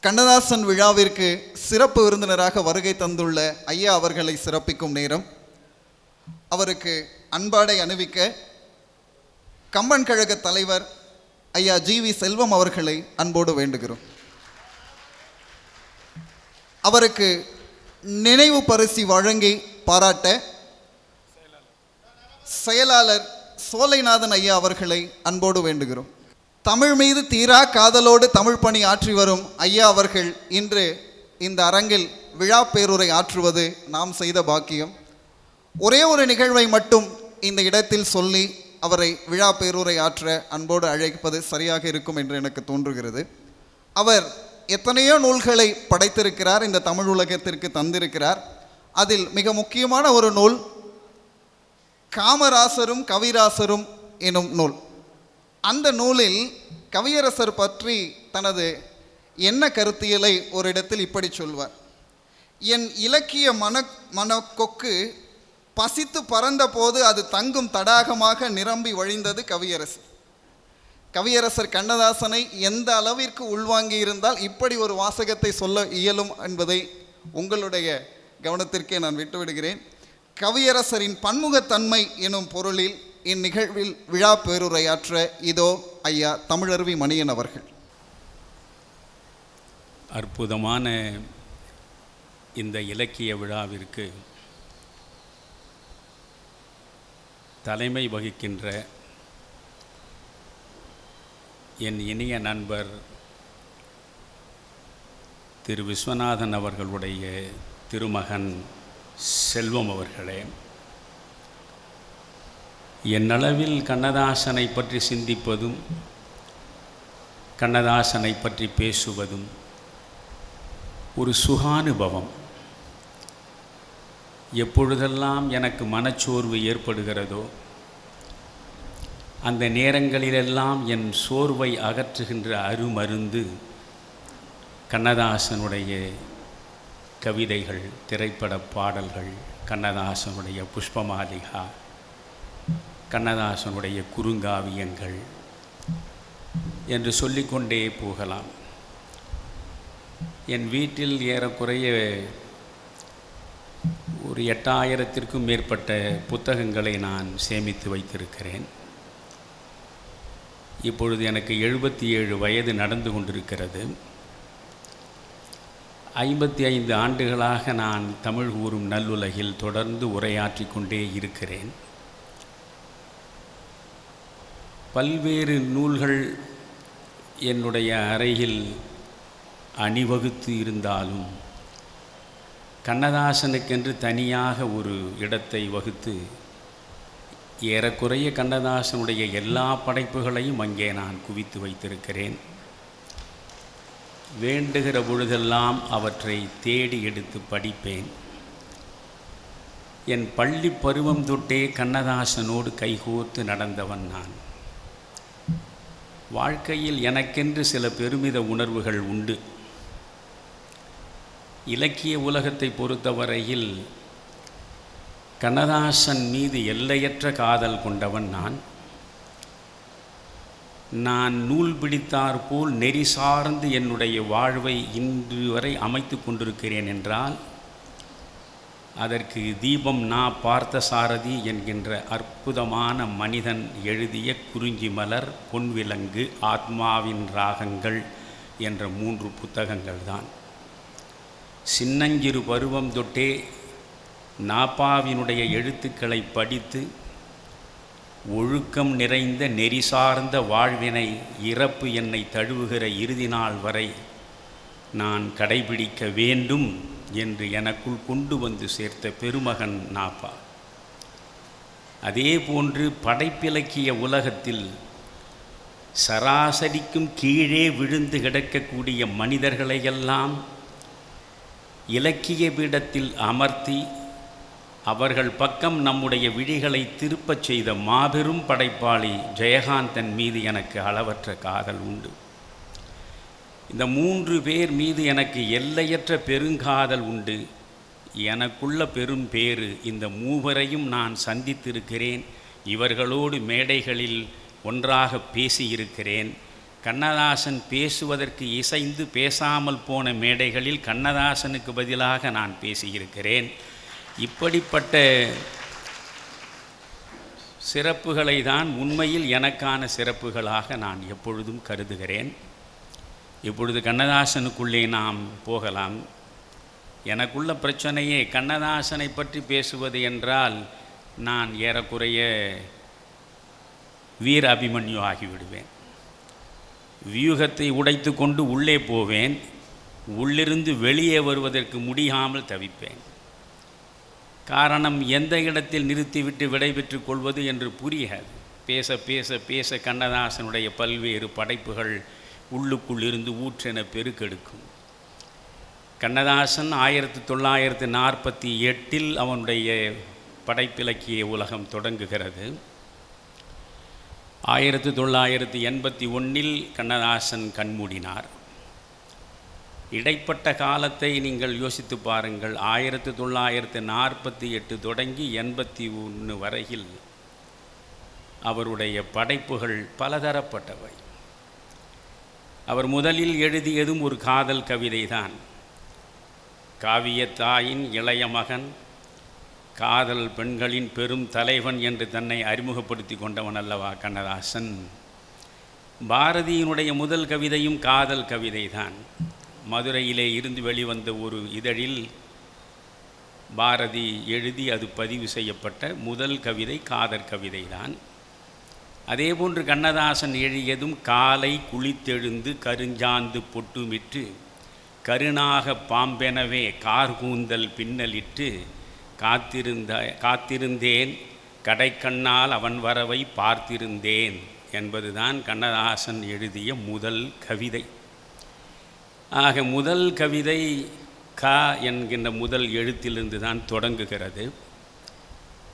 கண்ணதாசன் விழாவிற்கு சிறப்பு விருந்தினராக வருகை தந்துள்ள ஐயா அவர்களை சிறப்பிக்கும் நேரம். அவருக்கு அன்பாடை அணிவிக்க கம்பன் கழக தலைவர் ஐயா ஜி.வி. செல்வம் அவர்களை அன்போடு வேண்டுகிறோம். அவருக்கு நினைவு பரிசு வழங்கி பாராட்ட செயலாளர் சோலைநாதன் ஐயா அவர்களை அன்போடு வேண்டுகிறோம். தமிழ் மீது தீரா காதலோடு தமிழ் பணி ஆற்றி வரும் ஐயா அவர்கள் இன்று இந்த அரங்கில் விழா பேருரை ஆற்றுவது நாம் செய்த பாக்கியம். ஒரே ஒரு நிகழ்வை மட்டும் இந்த இடத்தில் சொல்லி அவரை விழா பேருரை ஆற்ற அன்போடு அழைப்பது சரியாக இருக்கும் என்று எனக்கு தோன்றுகிறது. அவர் எத்தனையோ நூல்களை படைத்திருக்கிறார், இந்த தமிழ் உலகத்திற்கு தந்திருக்கிறார். அதில் மிக முக்கியமான ஒரு நூல் காமராசரும் கவிராசரும் எனும் நூல். அந்த நூலில் கவியரசர் பற்றி தனது என்ன கருத்தியலை ஒரு இடத்தில் இப்படி சொல்வார்: என் இலக்கிய மனக்கொக்கு பசித்து பறந்த போது அது தங்கும் தடாகமாக நிரம்பி வழிந்தது கவியரசர். கவியரசர் கண்ணதாசனை எந்த அளவிற்கு உள்வாங்கி இருந்தால் இப்படி ஒரு வாசகத்தை சொல்ல இயலும் என்பதை உங்களுடைய கவனத்திற்கே நான் விட்டுவிடுகிறேன். கவியரசரின் பன்முகத்தன்மை எனும் பொருளில் இந்நிகழ்வில் விழா பேருரையாற்ற இதோ ஐயா தமிழருவி மணியன் அவர்கள். அற்புதமான இந்த இலக்கிய விழாவிற்கு தலைமை வகிக்கின்ற என் இனிய நண்பர் திரு விஸ்வநாதன் அவர்களுடைய திருமகன் செல்வம் அவர்களே, என்னளவில் கண்ணதாசனை பற்றி சிந்திப்பதும் கண்ணதாசனை பற்றி பேசுவதும் ஒரு சுகானுபவம். எப்பொழுதெல்லாம் எனக்கு மனச்சோர்வு ஏற்படுகிறதோ அந்த நேரங்களிலெல்லாம் என் சோர்வை அகற்றுகின்ற அருமருந்து கண்ணதாசனுடைய கவிதைகள், திரைப்பட பாடல்கள், கண்ணதாசனுடைய புஷ்பமாலிகா, கண்ணதாசனுடைய குறுங்காவியங்கள் என்று சொல்லிக்கொண்டே போகலாம். என் வீட்டில் ஏறக்குறைய ஒரு 8000த்திற்கும் மேற்பட்ட புத்தகங்களை நான் சேமித்து வைத்திருக்கிறேன். இப்பொழுது எனக்கு 77 வயது நடந்து கொண்டிருக்கிறது. 55 ஆண்டுகளாக நான் தமிழ் கூறும் நல்லுலகில் தொடர்ந்து உரையாற்றி கொண்டே இருக்கிறேன். பல்வேறு நூல்கள் என்னுடைய அறையில் அணிவகுத்து இருந்தாலும் கண்ணதாசனுக்கென்று தனியாக ஒரு இடத்தை வகுத்து ஏறக்குறைய கண்ணதாசனுடைய எல்லா படைப்புகளையும் அங்கே நான் குவித்து வைத்திருக்கிறேன். வேண்டுகிற பொழுதெல்லாம் அவற்றை தேடி எடுத்து படிப்பேன். என் பள்ளி பருவம் தொட்டே கண்ணதாசனோடு கைகோர்த்து நடந்தவன் நான். வாழ்க்கையில் எனக்கென்று சில பெருமித உணர்வுகள் உண்டு. இலக்கிய உலகத்தை பொறுத்தவரையில் கண்ணதாசன் மீது எல்லையற்ற காதல் கொண்டவன் நான் நூல் பிடித்தார் போல் நெறி சார்ந்து என்னுடைய வாழ்வை இன்று வரை அமைத்து கொண்டிருக்கிறேன் என்றால் அதற்கு தீபம் நா பார்த்தசாரதி என்கின்ற அற்புதமான மனிதன் எழுதிய குறிஞ்சி மலர், பொன்விலங்கு, ஆத்மாவின் ராகங்கள் என்ற 3 புத்தகங்கள் தான். சின்னஞ்சிறு பருவம் தொட்டே நாப்பாவினுடைய எழுத்துக்களை படித்து ஒழுக்கம் நிறைந்த நெறி சார்ந்த வாழ்வினை இறப்பு என்னை தழுவுகிற இறுதி நாள் வரை நான் கடைபிடிக்க வேண்டும் என்று எனக்குள் கொண்டு வந்து சேர்த்த பெருமகன் நாப்பா. அதே போன்று படைப்பிலக்கிய உலகத்தில் சராசரிக்கும் கீழே விழுந்து கிடக்கக்கூடிய மனிதர்களையெல்லாம் இலக்கிய பீடத்தில் அமர்த்தி அவர்கள் பக்கம் நம்முடைய விழிகளை திருப்பச் செய்த மாபெரும் படைப்பாளி ஜெயகாந்தன் மீது எனக்கு அளவற்ற காதல் உண்டு. இந்த 3 பேர் மீது எனக்கு எல்லையற்ற பெருங்காதல் உண்டு. எனக்குள்ள பெரும் பேறு இந்த 3வரையும் நான் சந்தித்திருக்கிறேன். இவர்களோடு மேடைகளில் ஒன்றாக பேசியிருக்கிறேன். கண்ணதாசன் பேசுவதற்கு இசைந்து பேசாமல் போன மேடைகளில் கண்ணதாசனுக்கு பதிலாக நான் பேசியிருக்கிறேன். இப்படிப்பட்ட சிறப்புகளை தான் உண்மையில் எனக்கான சிறப்புகளாக நான் எப்பொழுதும் கருதுகிறேன். இப்பொழுது கண்ணதாசனுக்குள்ளே நாம் போகலாம். எனக்குள்ள பிரச்சனையே கண்ணதாசனை பற்றி பேசுவது என்றால் நான் ஏறக்குறைய வீர அபிமன்யு ஆகிவிடுவேன். வியூகத்தை உடைத்து கொண்டு உள்ளே போவேன், உள்ளிருந்து வெளியே வருவதற்கு முடியாமல் தவிப்பேன். காரணம், எந்த இடத்தில் நிறுத்திவிட்டு விடைபெற்று கொள்வது என்று புரியாது. பேச பேச பேச கண்ணதாசனுடைய பல்வேறு படைப்புகள் உள்ளுக்குள் இருந்து ஊற்றென பெருக்கெடுக்கும். கண்ணதாசன் 1948 அவனுடைய படைப்பிலக்கிய உலகம் தொடங்குகிறது. 1981 கண்ணதாசன் கண்மூடினார். இடைப்பட்ட காலத்தை நீங்கள் யோசித்து பாருங்கள். 1948 தொடங்கி 81 வரையில் அவருடைய படைப்புகள் பலதரப்பட்டவை. அவர் முதலில் எழுதியதும் ஒரு காதல் கவிதை தான். காவியத்தாயின் இளைய மகன், காதல் பெண்களின் பெரும் தலைவன் என்று தன்னை அறிமுகப்படுத்தி கொண்டவன் அல்லவா கண்ணதாசன். பாரதியினுடைய முதல் கவிதையும் காதல் கவிதை தான். மதுரையிலே இருந்து வெளிவந்த ஒரு இதழில் பாரதி எழுதி அது பதிவு செய்யப்பட்ட முதல் கவிதை காதல் கவிதை தான். அதேபோன்று கண்ணதாசன் எழுதியதும் காலை குளித்தெழுந்து கருஞ்சாந்து பொட்டுமிட்டு கருணாக பாம்பெனவே கார்கூந்தல் பின்னலிட்டு காத்திருந்தேன் கடைக்கண்ணால் அவன் வரவை பார்த்திருந்தேன் என்பதுதான் கண்ணதாசன் எழுதிய முதல் கவிதை. ஆக முதல் கவிதை க என்கின்ற முதல் எழுத்திலிருந்து தான் தொடங்குகிறது.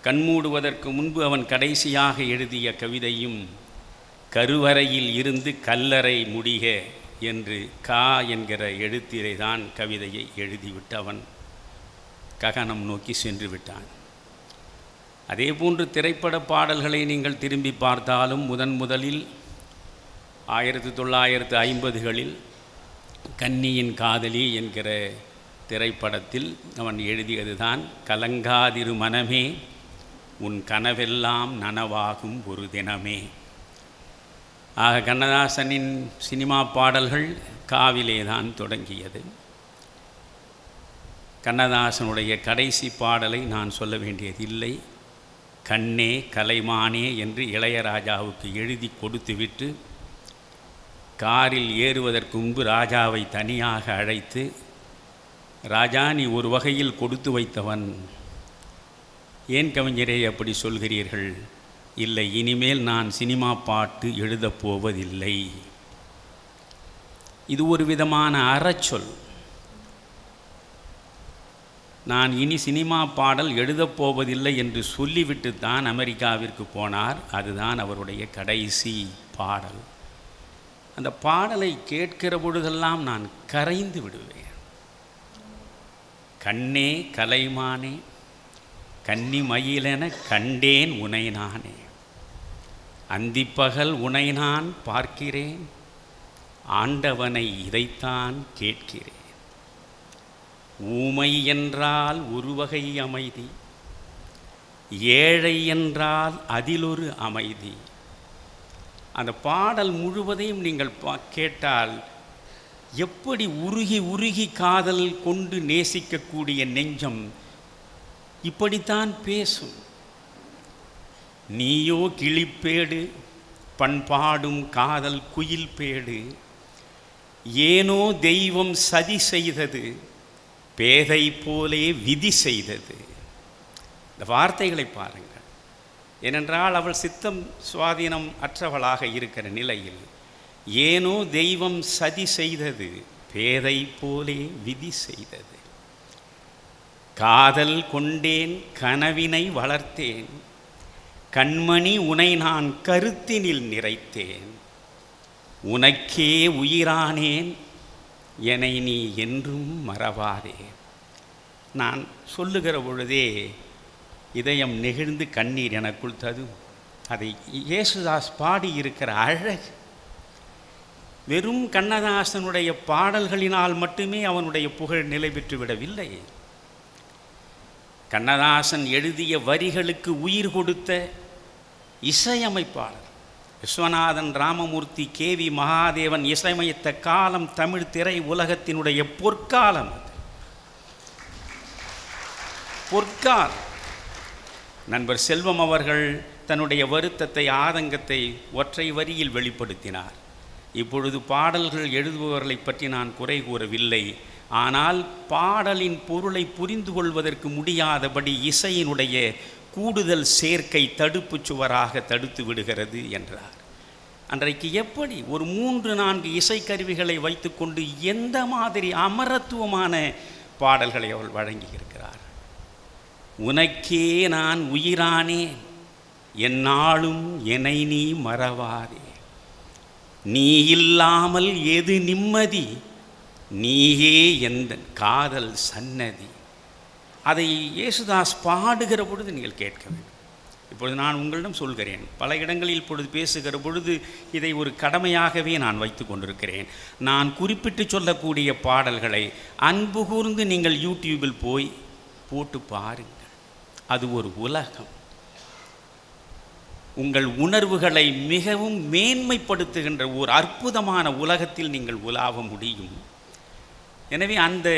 கண்மூடுவதற்கு முன்பு அவன் கடைசியாக எழுதிய கவிதையும் கருவறையில் இருந்து கல்லறை முடிக என்று கா என்கிற எழுத்திலே தான் கவிதையை எழுதிவிட்டு அவன் ககனம் நோக்கி சென்று விட்டான். அதேபோன்று திரைப்பட பாடல்களை நீங்கள் திரும்பி பார்த்தாலும் முதலில் 1950களில் கன்னியின் காதலி என்கிற திரைப்படத்தில் அவன் எழுதியது தான் கலங்காதிரு மனமே உன் கனவெல்லாம் நனவாகும் ஒரு தினமே. ஆக கண்ணதாசனின் சினிமா பாடல்கள் காவிலே தான் தொடங்கியது. கண்ணதாசனுடைய கடைசி பாடலை நான் சொல்ல வேண்டியதில்லை. கண்ணே கலைமானே என்று இளையராஜாவுக்கு எழுதி கொடுத்துவிட்டு காரில் ஏறுவதற்கு முன்பு ராஜாவை தனியாக அழைத்து, ராஜா நீ ஒரு வகையில் கொடுத்து வைத்தவன், ஏன் கவிஞரே அப்படி சொல்கிறீர்கள்? இல்லை, இனிமேல் நான் சினிமா பாட்டு எழுதப் போவதில்லை. இது ஒரு விதமான அறச்சொல். நான் இனி சினிமா பாடல் எழுதப் போவதில்லை என்று சொல்லிவிட்டு தான் அமெரிக்காவிற்கு போனார். அதுதான் அவருடைய கடைசி பாடல். அந்த பாடலை கேட்கிற பொழுதெல்லாம் நான் கரைந்து விடுவேன். கண்ணே கலைமானே கன்னி மயிலென கண்டேன் உனை நானே, அந்திப்பகல் உனை நான் பார்க்கிறேன், ஆண்டவனை இதைத்தான் கேட்கிறேன். ஊமை என்றால் ஒரு வகை அமைதி, ஏழை என்றால் அதிலொரு அமைதி. அந்த பாடல் முழுவதையும் நீங்கள் கேட்டால் எப்படி உருகி உருகி காதல் கொண்டு நேசிக்கக்கூடிய நெஞ்சம் இப்படித்தான் பேசும். நீயோ கிளிப்பேடு பண்பாடும் காதல் குயில் பேடு, ஏனோ தெய்வம் சதி செய்தது, பேதை போலே விதி செய்தது. இந்த வார்த்தைகளை பாருங்கள். ஏனென்றால் அவள் சித்தம் சுவாதீனம் அற்றவளாக இருக்கிற நிலையில் ஏனோ தெய்வம் சதி செய்தது, பேதை போலே விதி செய்தது. காதல் கொண்டேன் கனவினை வளர்த்தேன், கண்மணி உனை நான் கருத்தினில் நிறைத்தேன், உனக்கே உயிரானேன் என்னை நீ என்றும் மறவாதே. நான் சொல்லுகிற பொழுதே இதயம் நெகிழ்ந்து கண்ணீர் எனக்குள் ததும். அதை இயேசுதாஸ் பாடியிருக்கிற அழகு, வெறும் கண்ணதாசனுடைய பாடல்களினால் மட்டுமே அவனுடைய புகழ் நிலை பெற்று விடவில்லை. கண்ணதாசன் எழுதிய வரிகளுக்கு உயிர் கொடுத்த இசையமைப்பாளர் விஸ்வநாதன் ராமமூர்த்தி, கேவி மகாதேவன் இசையமைத்த காலம் தமிழ் திரை உலகத்தினுடைய பொற்காலம். அது பொற்காலம். நண்பர் செல்வம் அவர்கள் தன்னுடைய வருத்தத்தை, ஆதங்கத்தை ஒற்றை வரியில் வெளிப்படுத்தினார். இப்பொழுது பாடல்கள் எழுதுபவர்களை பற்றி நான் குறை கூறவில்லை. ஆனால் பாடலின் பொருளை புரிந்து கொள்வதற்கு முடியாதபடி இசையினுடைய கூடுதல் சேர்க்கை தடுப்பு சுவராக தடுத்து விடுகிறது என்றார். அன்றைக்கு எப்படி ஒரு 3-4 இசைக்கருவிகளை வைத்துக்கொண்டு எந்த மாதிரி அமரத்துவமான பாடல்களை அவள் வழங்கியிருக்கிறார். உனக்கே நான் உயிரானேன், எந்நாளும் என்னை நீ மறவாதே, நீ இல்லாமல் எது நிம்மதி, நீயே எந்த காதல் சன்னதி. அதை இயேசுதாஸ் பாடுகிற பொழுது நீங்கள் கேட்க வேண்டும். இப்பொழுது நான் உங்களிடம் சொல்கிறேன், பல இடங்களில் இப்பொழுது பேசுகிற பொழுது இதை ஒரு கடமையாகவே நான் வைத்து கொண்டிருக்கிறேன். நான் குறிப்பிட்டு சொல்லக்கூடிய பாடல்களை அன்பு கூர்ந்து நீங்கள் யூடியூபில் போய் போட்டு பாருங்கள். அது ஒரு உலகம். உங்கள் உணர்வுகளை மிகவும் மேன்மைப்படுத்துகின்ற ஒரு அற்புதமான உலகத்தில் நீங்கள் உலாவ முடியும். எனவே அந்த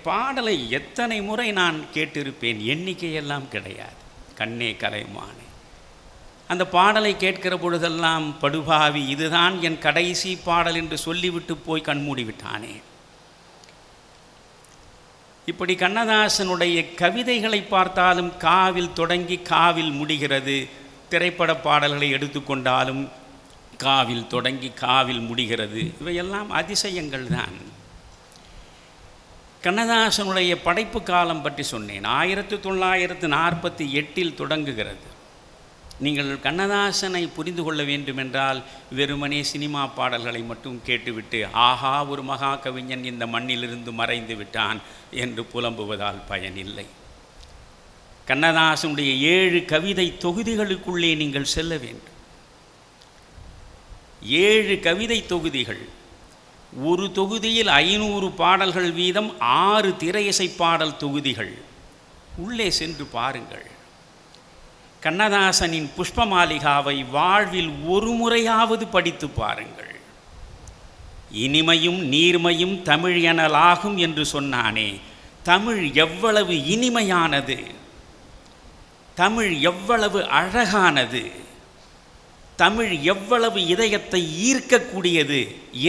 பாடலை எத்தனை முறை நான் கேட்டிருப்பேன், எண்ணிக்கையெல்லாம் கிடையாது. கண்ணே கலைமானே, அந்த பாடலை கேட்கிற பொழுதெல்லாம் படுபாவி, இதுதான் என் கடைசி பாடல் என்று சொல்லிவிட்டு போய் கண்மூடி விட்டானே. இப்படி கண்ணதாசனுடைய கவிதைகளை பார்த்தாலும் காவில் தொடங்கி காவில் முடிகிறது. திரைப்பட பாடல்களை எடுத்துக்கொண்டாலும் காவில் தொடங்கி காவில் முடிகிறது. இவையெல்லாம் அதிசயங்கள் தான். கண்ணதாசனுடைய படைப்பு காலம் பற்றி சொன்னேன். 1948 தொடங்குகிறது. நீங்கள் கண்ணதாசனை புரிந்து கொள்ள வேண்டுமென்றால் வெறுமனே சினிமா பாடல்களை மட்டும் கேட்டுவிட்டு ஆஹா ஒரு மகா கவிஞன் இந்த மண்ணிலிருந்து மறைந்து விட்டான் என்று புலம்புவதால் பயனில்லை. கண்ணதாசனுடைய 7 கவிதை தொகுதிகளுக்குள்ளே நீங்கள் செல்ல வேண்டும். 7 கவிதை தொகுதிகள், ஒரு தொகுதியில் 500 பாடல்கள் வீதம் 6 திரையிசை பாடல் தொகுதிகள். உள்ளே சென்று பாருங்கள். கண்ணதாசனின் புஷ்பமாலிகாவை வாழ்வில் ஒரு முறையாவது படித்து பாருங்கள். இனிமையும் நீர்மையும் தமிழ் எனலாகும் என்று சொன்னானே, தமிழ் எவ்வளவு இனிமையானது, தமிழ் எவ்வளவு அழகானது, தமிழ் எவ்வளவு இதயத்தை ஈர்க்கக்கூடியது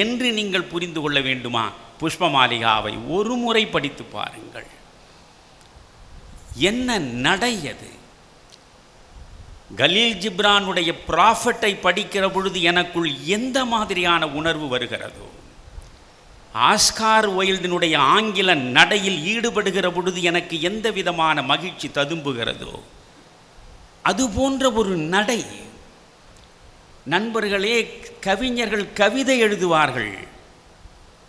என்று நீங்கள் புரிந்து கொள்ள வேண்டுமா? புஷ்பமாலிகாவை ஒரு முறை படித்து பாருங்கள். என்ன நடை அது! கலீல் ஜிப்ரானுடைய ப்ராஃபட்டை படிக்கிற பொழுது எனக்குள் எந்த மாதிரியான உணர்வு வருகிறதோ, ஆஸ்கார் வைல்டினுடைய ஆங்கில நடையில் ஈடுபடுகிற பொழுது எனக்கு எந்த விதமான மகிழ்ச்சி ததும்புகிறதோ, அது போன்ற ஒரு நடை. நண்பர்களே, கவிஞர்கள் கவிதை எழுதுவார்கள்,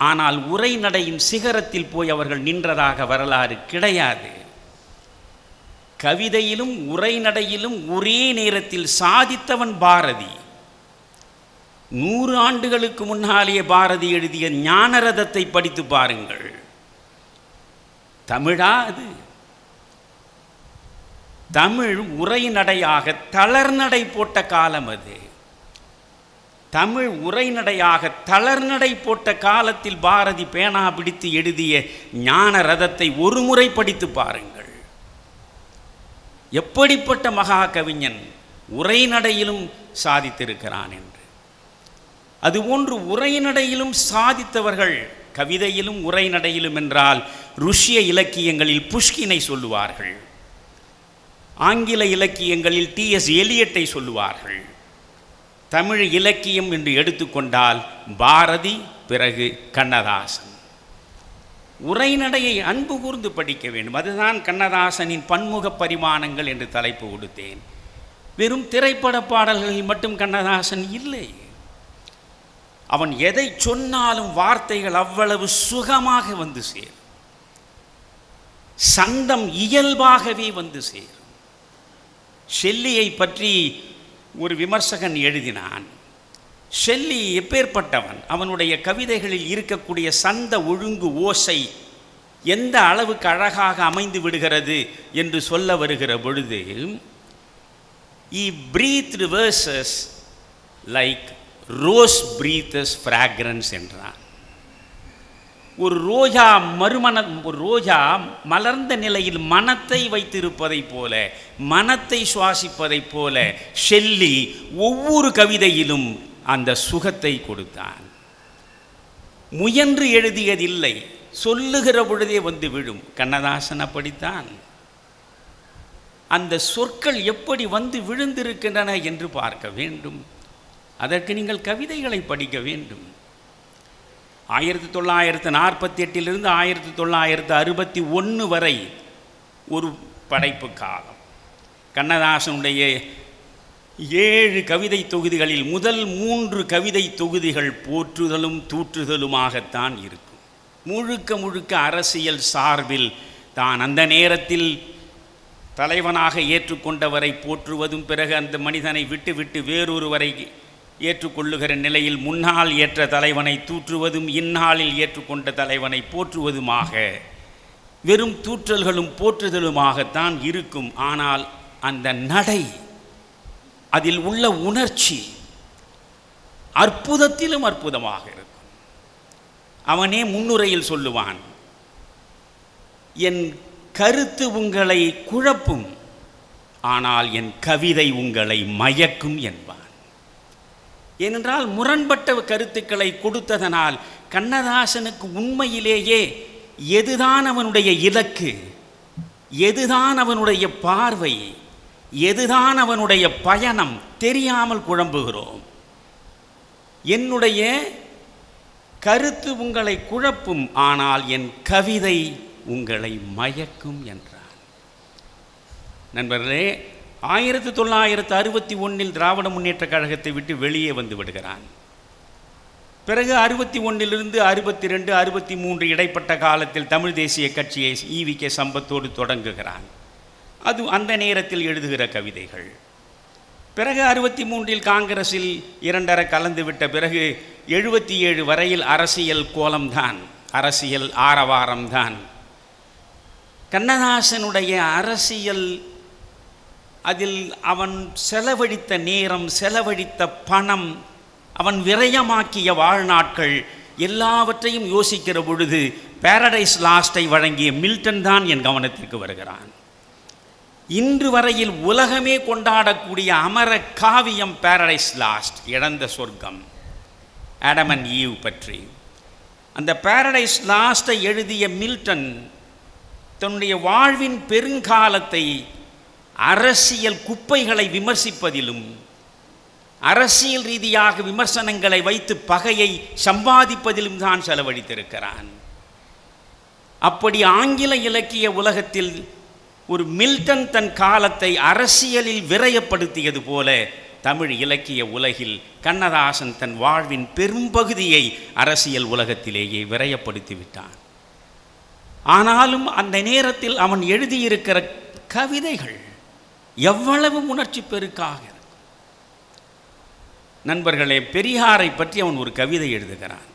ஆனால் உரைநடையின் சிகரத்தில் போய் அவர்கள் நின்றதாக வரலாறு கிடையாது. கவிதையிலும் உரைநடையிலும் ஒரே நேரத்தில் சாதித்தவன் பாரதி. 100 ஆண்டுகளுக்கு முன்னாலேயே பாரதி எழுதிய ஞானரதத்தை படித்து பாருங்கள். தமிழா அது? தமிழ் உரைநடையாக தளர்நடை போட்ட காலம் அது. தமிழ் உரைநடையாக தளர்நடை போட்ட காலத்தில் பாரதி பேனா பிடித்து எழுதிய ஞானரதத்தை ஒரு முறை படித்து பாருங்கள். எப்படிப்பட்ட மகா கவிஞன் உரைநடையிலும் சாதித்திருக்கிறான் என்று. அதுபோன்று உரைநடையிலும் சாதித்தவர்கள் கவிதையிலும் உரைநடையிலும் என்றால் ருஷ்ய இலக்கியங்களில் புஷ்கினை சொல்லுவார்கள், ஆங்கில இலக்கியங்களில் T.S. எலியட்டை சொல்லுவார்கள். தமிழ் இலக்கியம் என்று எடுத்துக்கொண்டால் பாரதி, பிறகு கண்ணதாசன். உரைநடையை அன்பு கூர்ந்து படிக்க வேண்டும். அதுதான் கண்ணதாசனின் பன்முக பரிமாணங்கள் என்று தலைப்பு கொடுத்தேன். வெறும் திரைப்பட பாடல்களில் மட்டும் கண்ணதாசன் இல்லை. அவன் எதை சொன்னாலும் வார்த்தைகள் அவ்வளவு சுகமாக வந்து சேரும், சந்தம் இயல்பாகவே வந்து சேரும். ஷெல்லியை பற்றி ஒரு விமர்சகன் எழுதினான். ஷெல்லி எப்பேற்பட்டவன், அவனுடைய கவிதைகளில் இருக்கக்கூடிய சந்த ஒழுங்கு ஓசை எந்த அளவுக்கு அழகாக அமைந்து விடுகிறது என்று சொல்ல வருகிற பொழுது, he breathed verses like rose breathes fragrance என்றான். ஒரு ரோஜா மலர்ந்த நிலையில் மனத்தை வைத்திருப்பதைப் போல, மனத்தை சுவாசிப்பதைப் போல ஷெல்லி ஒவ்வொரு கவிதையிலும் அந்த சுகத்தை கொடுத்தான். முயன்று எழுதியதில்லை, சொல்லுகிற பொழுதே வந்து விழும். கண்ணதாசன் அப்படித்தான். அந்த சொற்கள் எப்படி வந்து விழுந்திருக்கின்றன என்று பார்க்க வேண்டும். அதற்கு நீங்கள் கவிதைகளை படிக்க வேண்டும். 1948 1961 வரை ஒரு படைப்பு காலம். கண்ணதாசனுடைய 7 கவிதை தொகுதிகளில் முதல் 3 கவிதை தொகுதிகள் போற்றுதலும் தூற்றுதலுமாகத்தான் இருக்கும். முழுக்க அரசியல் சார்பில் தான் அந்த நேரத்தில் தலைவனாக ஏற்றுக்கொண்டவரை போற்றுவதும், பிறகு அந்த மனிதனை விட்டு வேறொருவரை ஏற்றுக்கொள்ளுகிற நிலையில் முன்னால் ஏற்ற தலைவனை தூற்றுவதும், இந்நாளில் ஏற்றுக்கொண்ட தலைவனை போற்றுவதுமாக வெறும் தூற்றல்களும் போற்றுதலுமாகத்தான் இருக்கும். ஆனால் அந்த நடை, அதில் உள்ள உணர்ச்சி அற்புதத்திலும் அற்புதமாக இருக்கும். அவனே முன்னுரையில் சொல்லுவான், என் கருத்து உங்களை குழப்பும், ஆனால் என் கவிதை உங்களை மயக்கும் என்பான். ஏனென்றால் முரண்பட்ட கருத்துக்களை கொடுத்ததனால் கண்ணதாசனுக்கு உண்மையிலேயே எதுதான் அவனுடைய இலக்கு, எதுதான் அவனுடைய பார்வை, எதுதான் அவனுடைய பயணம் தெரியாமல் குழம்புகிறோம். என்னுடைய கருத்து உங்களை குழப்பும், ஆனால் என் கவிதை உங்களை மயக்கும் என்றார். நண்பர்களே, 1961 திராவிட முன்னேற்ற கழகத்தை விட்டு வெளியே வந்து விடுகிறான். பிறகு 61 62 63 இடைப்பட்ட காலத்தில் தமிழ் தேசிய கட்சியை ஈவிகே சம்பத்தோடு தொடங்குகிறான். அது அந்த நேரத்தில் எழுதுகிற கவிதைகள். பிறகு 63 காங்கிரஸில் 2.5 கலந்து விட்ட பிறகு 77 வரையில் அரசியல் கோலம்தான், அரசியல் ஆரவாரம்தான். கண்ணதாசனுடைய அரசியல், அதில் அவன் செலவழித்த நேரம், செலவழித்த பணம், அவன் விரயமாக்கிய வாழ்நாட்கள் எல்லாவற்றையும் யோசிக்கிற பொழுது பாரடைஸ் லாஸ்ட்டை வழங்கிய மில்டன் தான் என் கவனத்திற்கு வருகிறான். இன்று வரையில் உலகமே கொண்டாடக்கூடிய அமர காவியம் பாரடைஸ் லாஸ்ட், இழந்த சொர்க்கம், ஆடம் அண்ட் ஈவ் பற்றி. அந்த பாரடைஸ் லாஸ்ட்டை எழுதிய மில்டன் தன்னுடைய வாழ்வின் பெருங்காலத்தை அரசியல் குப்பைகளை விமர்சிப்பதிலும், அரசியல் ரீதியாக விமர்சனங்களை வைத்து பகையை சம்பாதிப்பதிலும் தான் செலவழித்திருக்கிறான். அப்படி ஆங்கில இலக்கிய உலகத்தில் ஒரு மில்டன் தன் காலத்தை அரசியலில் விரயப்படுத்தியது போல தமிழ் இலக்கிய உலகில் கண்ணதாசன் தன் வாழ்வின் பெரும்பகுதியை அரசியல் உலகத்திலேயே விரயப்படுத்தி விட்டான். ஆனாலும் அந்த நேரத்தில் அவன் எழுதியிருக்கிற கவிதைகள் எவ்வளவு உணர்ச்சி பெருக்காக. நண்பர்களே, பெரியாரை பற்றி அவன் ஒரு கவிதை எழுதுகிறான்.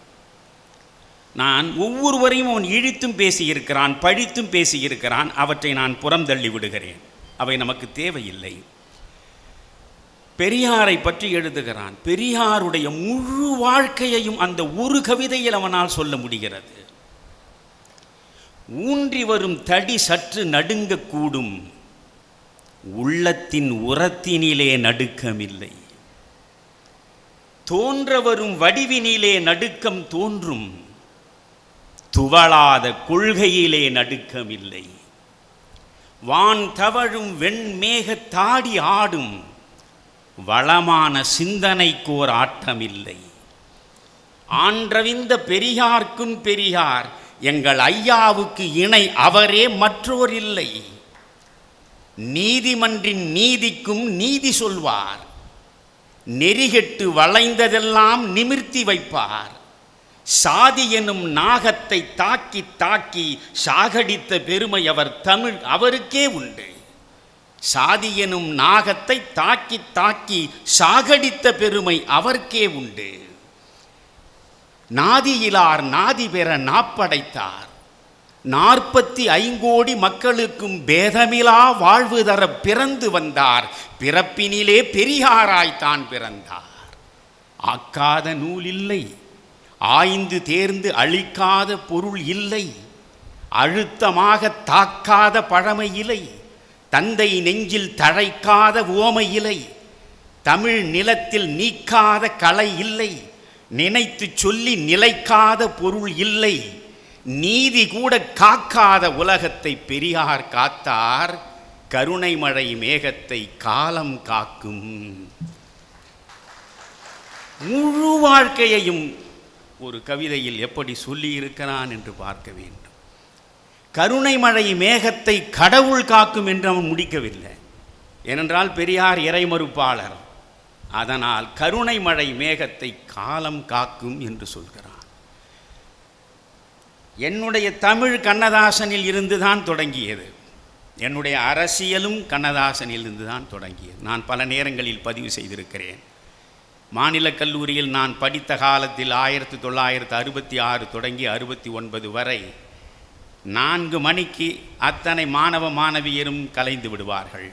நான் ஒவ்வொருவரையும் அவன் இழித்தும் பேசியிருக்கிறான், பழித்தும் பேசியிருக்கிறான். அவற்றை நான் புறந்தள்ளி விடுகிறேன், அவை நமக்கு தேவையில்லை. பெரியாரை பற்றி எழுதுகிறான். பெரியாருடைய முழு வாழ்க்கையையும் அந்த ஒரு கவிதையில் அவனால் சொல்ல முடிகிறது. ஊன்றி வரும் தடி சற்று நடுங்கக்கூடும், உள்ளத்தின் உரத்தினிலே நடுக்கமில்லை. தோன்ற வரும் வடிவினிலே நடுக்கம் தோன்றும், துவளாத கொள்கையிலே நடுக்கமில்லை. வான் தவழும் வெண்மேக தாடி ஆடும், வளமான சிந்தனைக்கோர் ஆட்டமில்லை. ஆன்றவிந்த பெரியார்க்கும் பெரியார், எங்கள் ஐயாவுக்கு இணை அவரே மற்றோர் இல்லை. நீதிமன்றின் நீதிக்கும் நீதி சொல்வார், நெறிகெட்டு வளைந்ததெல்லாம் நிமிர்த்தி வைப்பார். சாதி எனும் நாகத்தை தாக்கி தாக்கி சாகடித்த பெருமை அவர் தமிழ் அவருக்கே உண்டு. சாதி எனும் நாகத்தை தாக்கி தாக்கி சாகடித்த பெருமை அவர்க்கே உண்டு. நாதியிலார் நாதி பெற நாப்படைத்தார். 45 கோடி மக்களுக்கும் பேதமிலா வாழ்வு தர பிறந்து வந்தார். பிறப்பினிலே பெரியாராய்த்தான் பிறந்தார். ஆக்காத நூல் இல்லை, ஆய்ந்து தேர்ந்து அழிக்காத பொருள் இல்லை, அழுத்தமாக தாக்காத பழமை இலை, தந்தை நெஞ்சில் தழைக்காத ஓமை இலை, தமிழ் நிலத்தில் நீக்காத கலை இல்லை, நினைத்து சொல்லி நிலைக்காத பொருள் இல்லை, நீதி கூட காக்காத உலகத்தை பெரியார் காத்தார். கருணை மழை மேகத்தை காலம் காக்கும். முழு வாழ்க்கையையும் ஒரு கவிதையில் எப்படி சொல்லியிருக்கிறான் என்று பார்க்க வேண்டும். கருணை மழை மேகத்தை கடவுள் காக்கும் என்று அவன் முடிக்கவில்லை. ஏனென்றால் பெரியார் இறைமறுப்பாளர். அதனால் கருணை மழை மேகத்தை காலம் காக்கும் என்று சொல்கிறான். என்னுடைய தமிழ் கண்ணதாசனில் இருந்துதான் தொடங்கியது. என்னுடைய அரசியலும் கண்ணதாசனில் இருந்துதான் தொடங்கியது. நான் பல நேரங்களில் பதிவு செய்திருக்கிறேன். மாநில கல்லூரியில் நான் படித்த காலத்தில் 1966 தொடங்கி 69 வரை 4 மணிக்கு அத்தனை மாணவ மாணவியரும் கலைந்து விடுவார்கள்.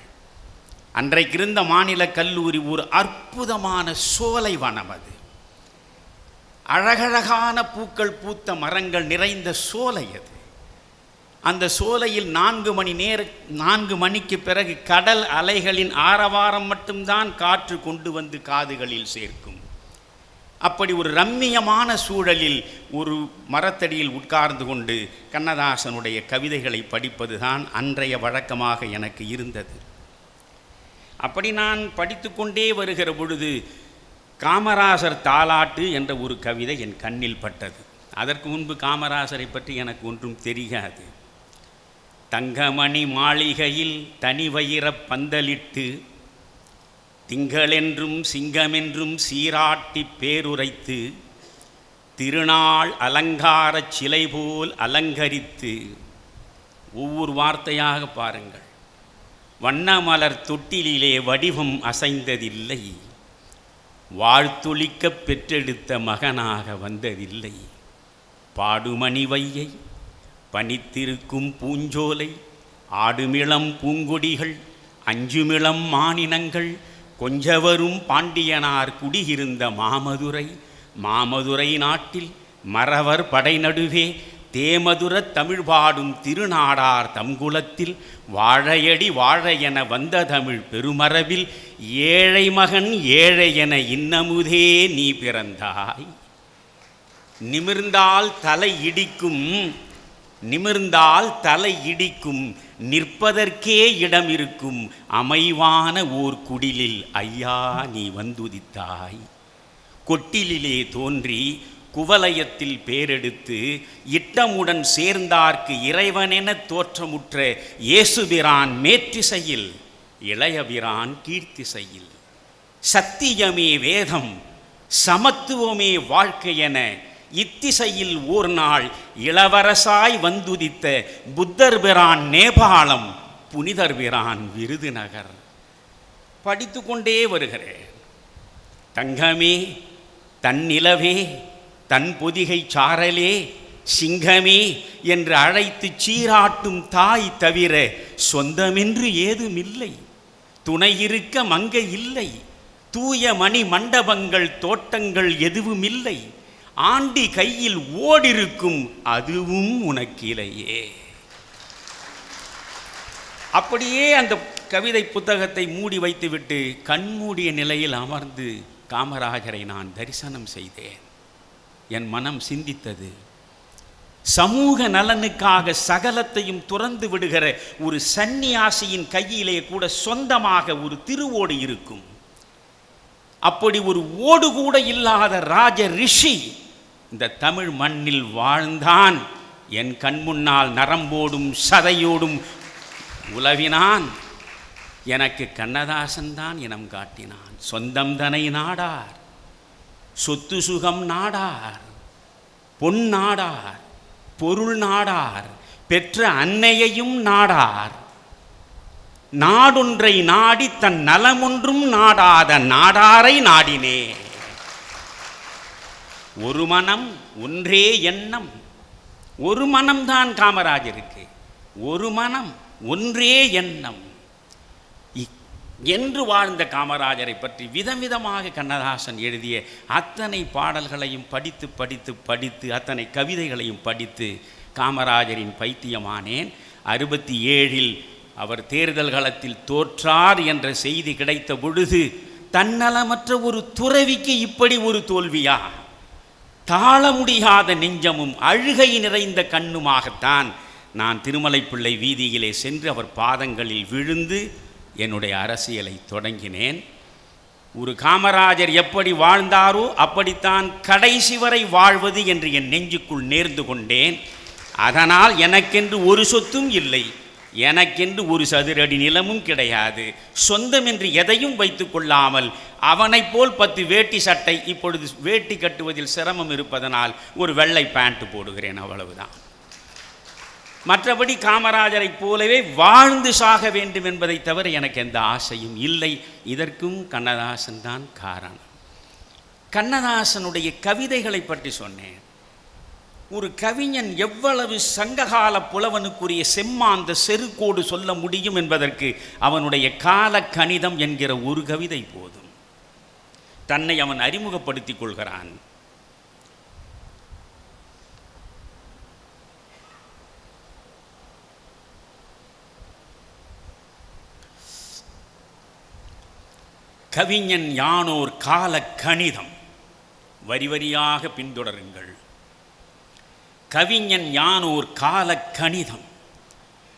அன்றைக்கு இருந்த மாநில கல்லூரி ஒரு அற்புதமான சோலை வனம். அது அழகழகான பூக்கள் பூத்த மரங்கள் நிறைந்த சோலை. அது அந்த சோலையில் 4 மணிக்கு பிறகு கடல் அலைகளின் ஆரவாரம் மட்டும்தான் காற்று கொண்டு வந்து காதுகளில் சேர்க்கும். அப்படி ஒரு ரம்மியமான சூழலில் ஒரு மரத்தடியில் உட்கார்ந்து கொண்டு கண்ணதாசனுடைய கவிதைகளை படிப்பது தான் அன்றைய வழக்கமாக எனக்கு இருந்தது. அப்படி நான் படித்து கொண்டே வருகிற பொழுது காமராசர் தாலாட்டு என்ற ஒரு கவிதை என் கண்ணில் பட்டது. அதற்கு முன்பு காமராசரை பற்றி எனக்கு ஒன்றும் தெரியாது. தங்கமணி மாளிகையில் தனிவயிர பந்தலிட்டு திங்களென்றும் சிங்கமென்றும் சீராட்டி பேருரைத்து திருநாள் அலங்கார சிலை போல் அலங்கரித்து, ஒவ்வொரு வார்த்தையாக பாருங்கள். வண்ணமலர் தொட்டிலே வடிவம் அசைந்ததில்லை, வாழ்த்தொழிக்க பெற்றெடுத்த மகனாக வந்ததில்லை. பாடுமணி வையை பனித்திருக்கும் பூஞ்சோலை, ஆடுமிளம் பூங்கொடிகள், அஞ்சுமிளம் மானினங்கள், கொஞ்சவரும் பாண்டியனார் குடியிருந்த மாமதுரை. மாமதுரை நாட்டில் மறவர் படை நடுவே தேமதுர தமிழ் பாடும் திருநாடார் தம்குலத்தில் வாழையடி வாழை என வந்த தமிழ் பெருமரபில் ஏழை மகன் ஏழை என இன்னமுதே நீ பிறந்தாய். நிமிர்ந்தால் தலை இடிக்கும், நிமிர்ந்தால் தலை இடிக்கும், நிற்பதற்கே இடம் இருக்கும் அமைவான ஓர் குடிலில் ஐயா நீ வந்துதித்தாய். கொட்டிலே தோன்றி குவலயத்தில் பேரெடுத்து இட்டமுடன் சேர்ந்தார்க்கு இறைவனென தோற்றமுற்ற இயேசுபிரான் மேற்றிசையில், இளையபிரான் கீர்த்திசையில். சத்தியமே வேதம், சமத்துவமே வாழ்க்கையென இத்திசையில் ஓர் நாள் இளவரசாய் வந்துதித்த புத்தர் பிரான் நேபாளம், புனிதர் பிரான் விருதுநகர். படித்து கொண்டே வருகிறேன். தங்கமே, தன்னிலவே, தன் பொதிகை சாரலே, சிங்கமே என்று அழைத்து சீராட்டும் தாய் தவிர சொந்தமென்று ஏதுமில்லை. துணை இருக்க மங்கை இல்லை, தூய மணி மண்டபங்கள் தோட்டங்கள் எதுவுமில்லை. ஆண்டி கையில் ஓடிருக்கும் அதுவும் உனக்கிலையே. அப்படியே அந்த கவிதை புத்தகத்தை மூடி வைத்துவிட்டு கண்மூடிய நிலையில் அமர்ந்து காமராஜரை நான் தரிசனம் செய்தேன். என் மனம் சிந்தித்தது. சமூக நலனுக்காக சகலத்தையும் துறந்து விடுகிற ஒரு சந்நியாசியின் கையிலே கூட சொந்தமாக ஒரு திருவோடு இருக்கும். அப்படி ஒரு ஓடு கூட இல்லாத ராஜ ரிஷி இந்த தமிழ் மண்ணில் வாழ்ந்தான். என் கண்முன்னால் நரம்போடும் சதையோடும் உலவினான். எனக்கு கண்ணதாசன் தான் இனம் காட்டினான். சொந்தம் தனை நாடார், சொத்து சுகம் நாடார், பொன் நாடார், பொருள் நாடார், பெற்ற அன்னையையும் நாடார். நாடொன்றை நாடி தன் நலமொன்றும் நாடாத நாடாரை நாடினே. ஒரு மனம் ஒன்றே எண்ணம். ஒரு மனம்தான் காமராஜருக்கு, ஒரு மனம் ஒன்றே எண்ணம் என்று வாழ்ந்த காமராஜரை பற்றி விதவிதமாக கண்ணதாசன் எழுதிய அத்தனை பாடல்களையும் படித்து படித்து படித்து அத்தனை கவிதைகளையும் படித்து காமராஜரின் பைத்தியமானேன். 67 அவர் தேர்தல் களத்தில் தோற்றார் என்ற செய்தி கிடைத்த பொழுது தன்னலமற்ற ஒரு துறவிக்கு இப்படி ஒரு தோல்வியா? தாழ முடியாத நெஞ்சமும் அழுகை நிறைந்த கண்ணுமாகத்தான் நான் திருமலைப்பிள்ளை வீதியிலே சென்று அவர் பாதங்களில் விழுந்து என்னுடைய அரசியலை தொடங்கினேன். ஒரு காமராஜர் எப்படி வாழ்ந்தாரோ அப்படித்தான் கடைசி வரை வாழ்வது என்று என் நெஞ்சுக்குள் நேர்ந்து கொண்டேன். அதனால் எனக்கென்று ஒரு சொத்தும் இல்லை, எனக்கென்று ஒரு சதுரடி நிலமும் கிடையாது. சொந்தம் என்று எதையும் வைத்து கொள்ளாமல் அவனைப் போல் 10 வேட்டி சட்டை, இப்பொழுது வேட்டி கட்டுவதில் சிரமம் இருப்பதனால் ஒரு வெள்ளை பேண்ட் போடுகிறேன், அவ்வளவுதான். மற்றபடி காமராஜரை போலவே வாழ்ந்து சாக வேண்டும் என்பதை தவிர எனக்கு எந்த ஆசையும் இல்லை. இதற்கும் கண்ணதாசன் தான் காரணம். கண்ணதாசனுடைய கவிதைகளை பற்றி சொன்னேன். ஒரு கவிஞன் எவ்வளவு சங்ககால புலவனுக்குரிய செம்மாந்த செருக்கோடு சொல்ல முடியும் என்பதற்கு அவனுடைய கால கணிதம் என்கிற ஒரு கவிதை போதும். தன்னை அவன் அறிமுகப்படுத்திக் கொள்கிறான். கவிஞன் யானோர் கால கணிதம். வரி வரியாக பின்தொடருங்கள். கவிஞன் யானோர் கால கணிதம்,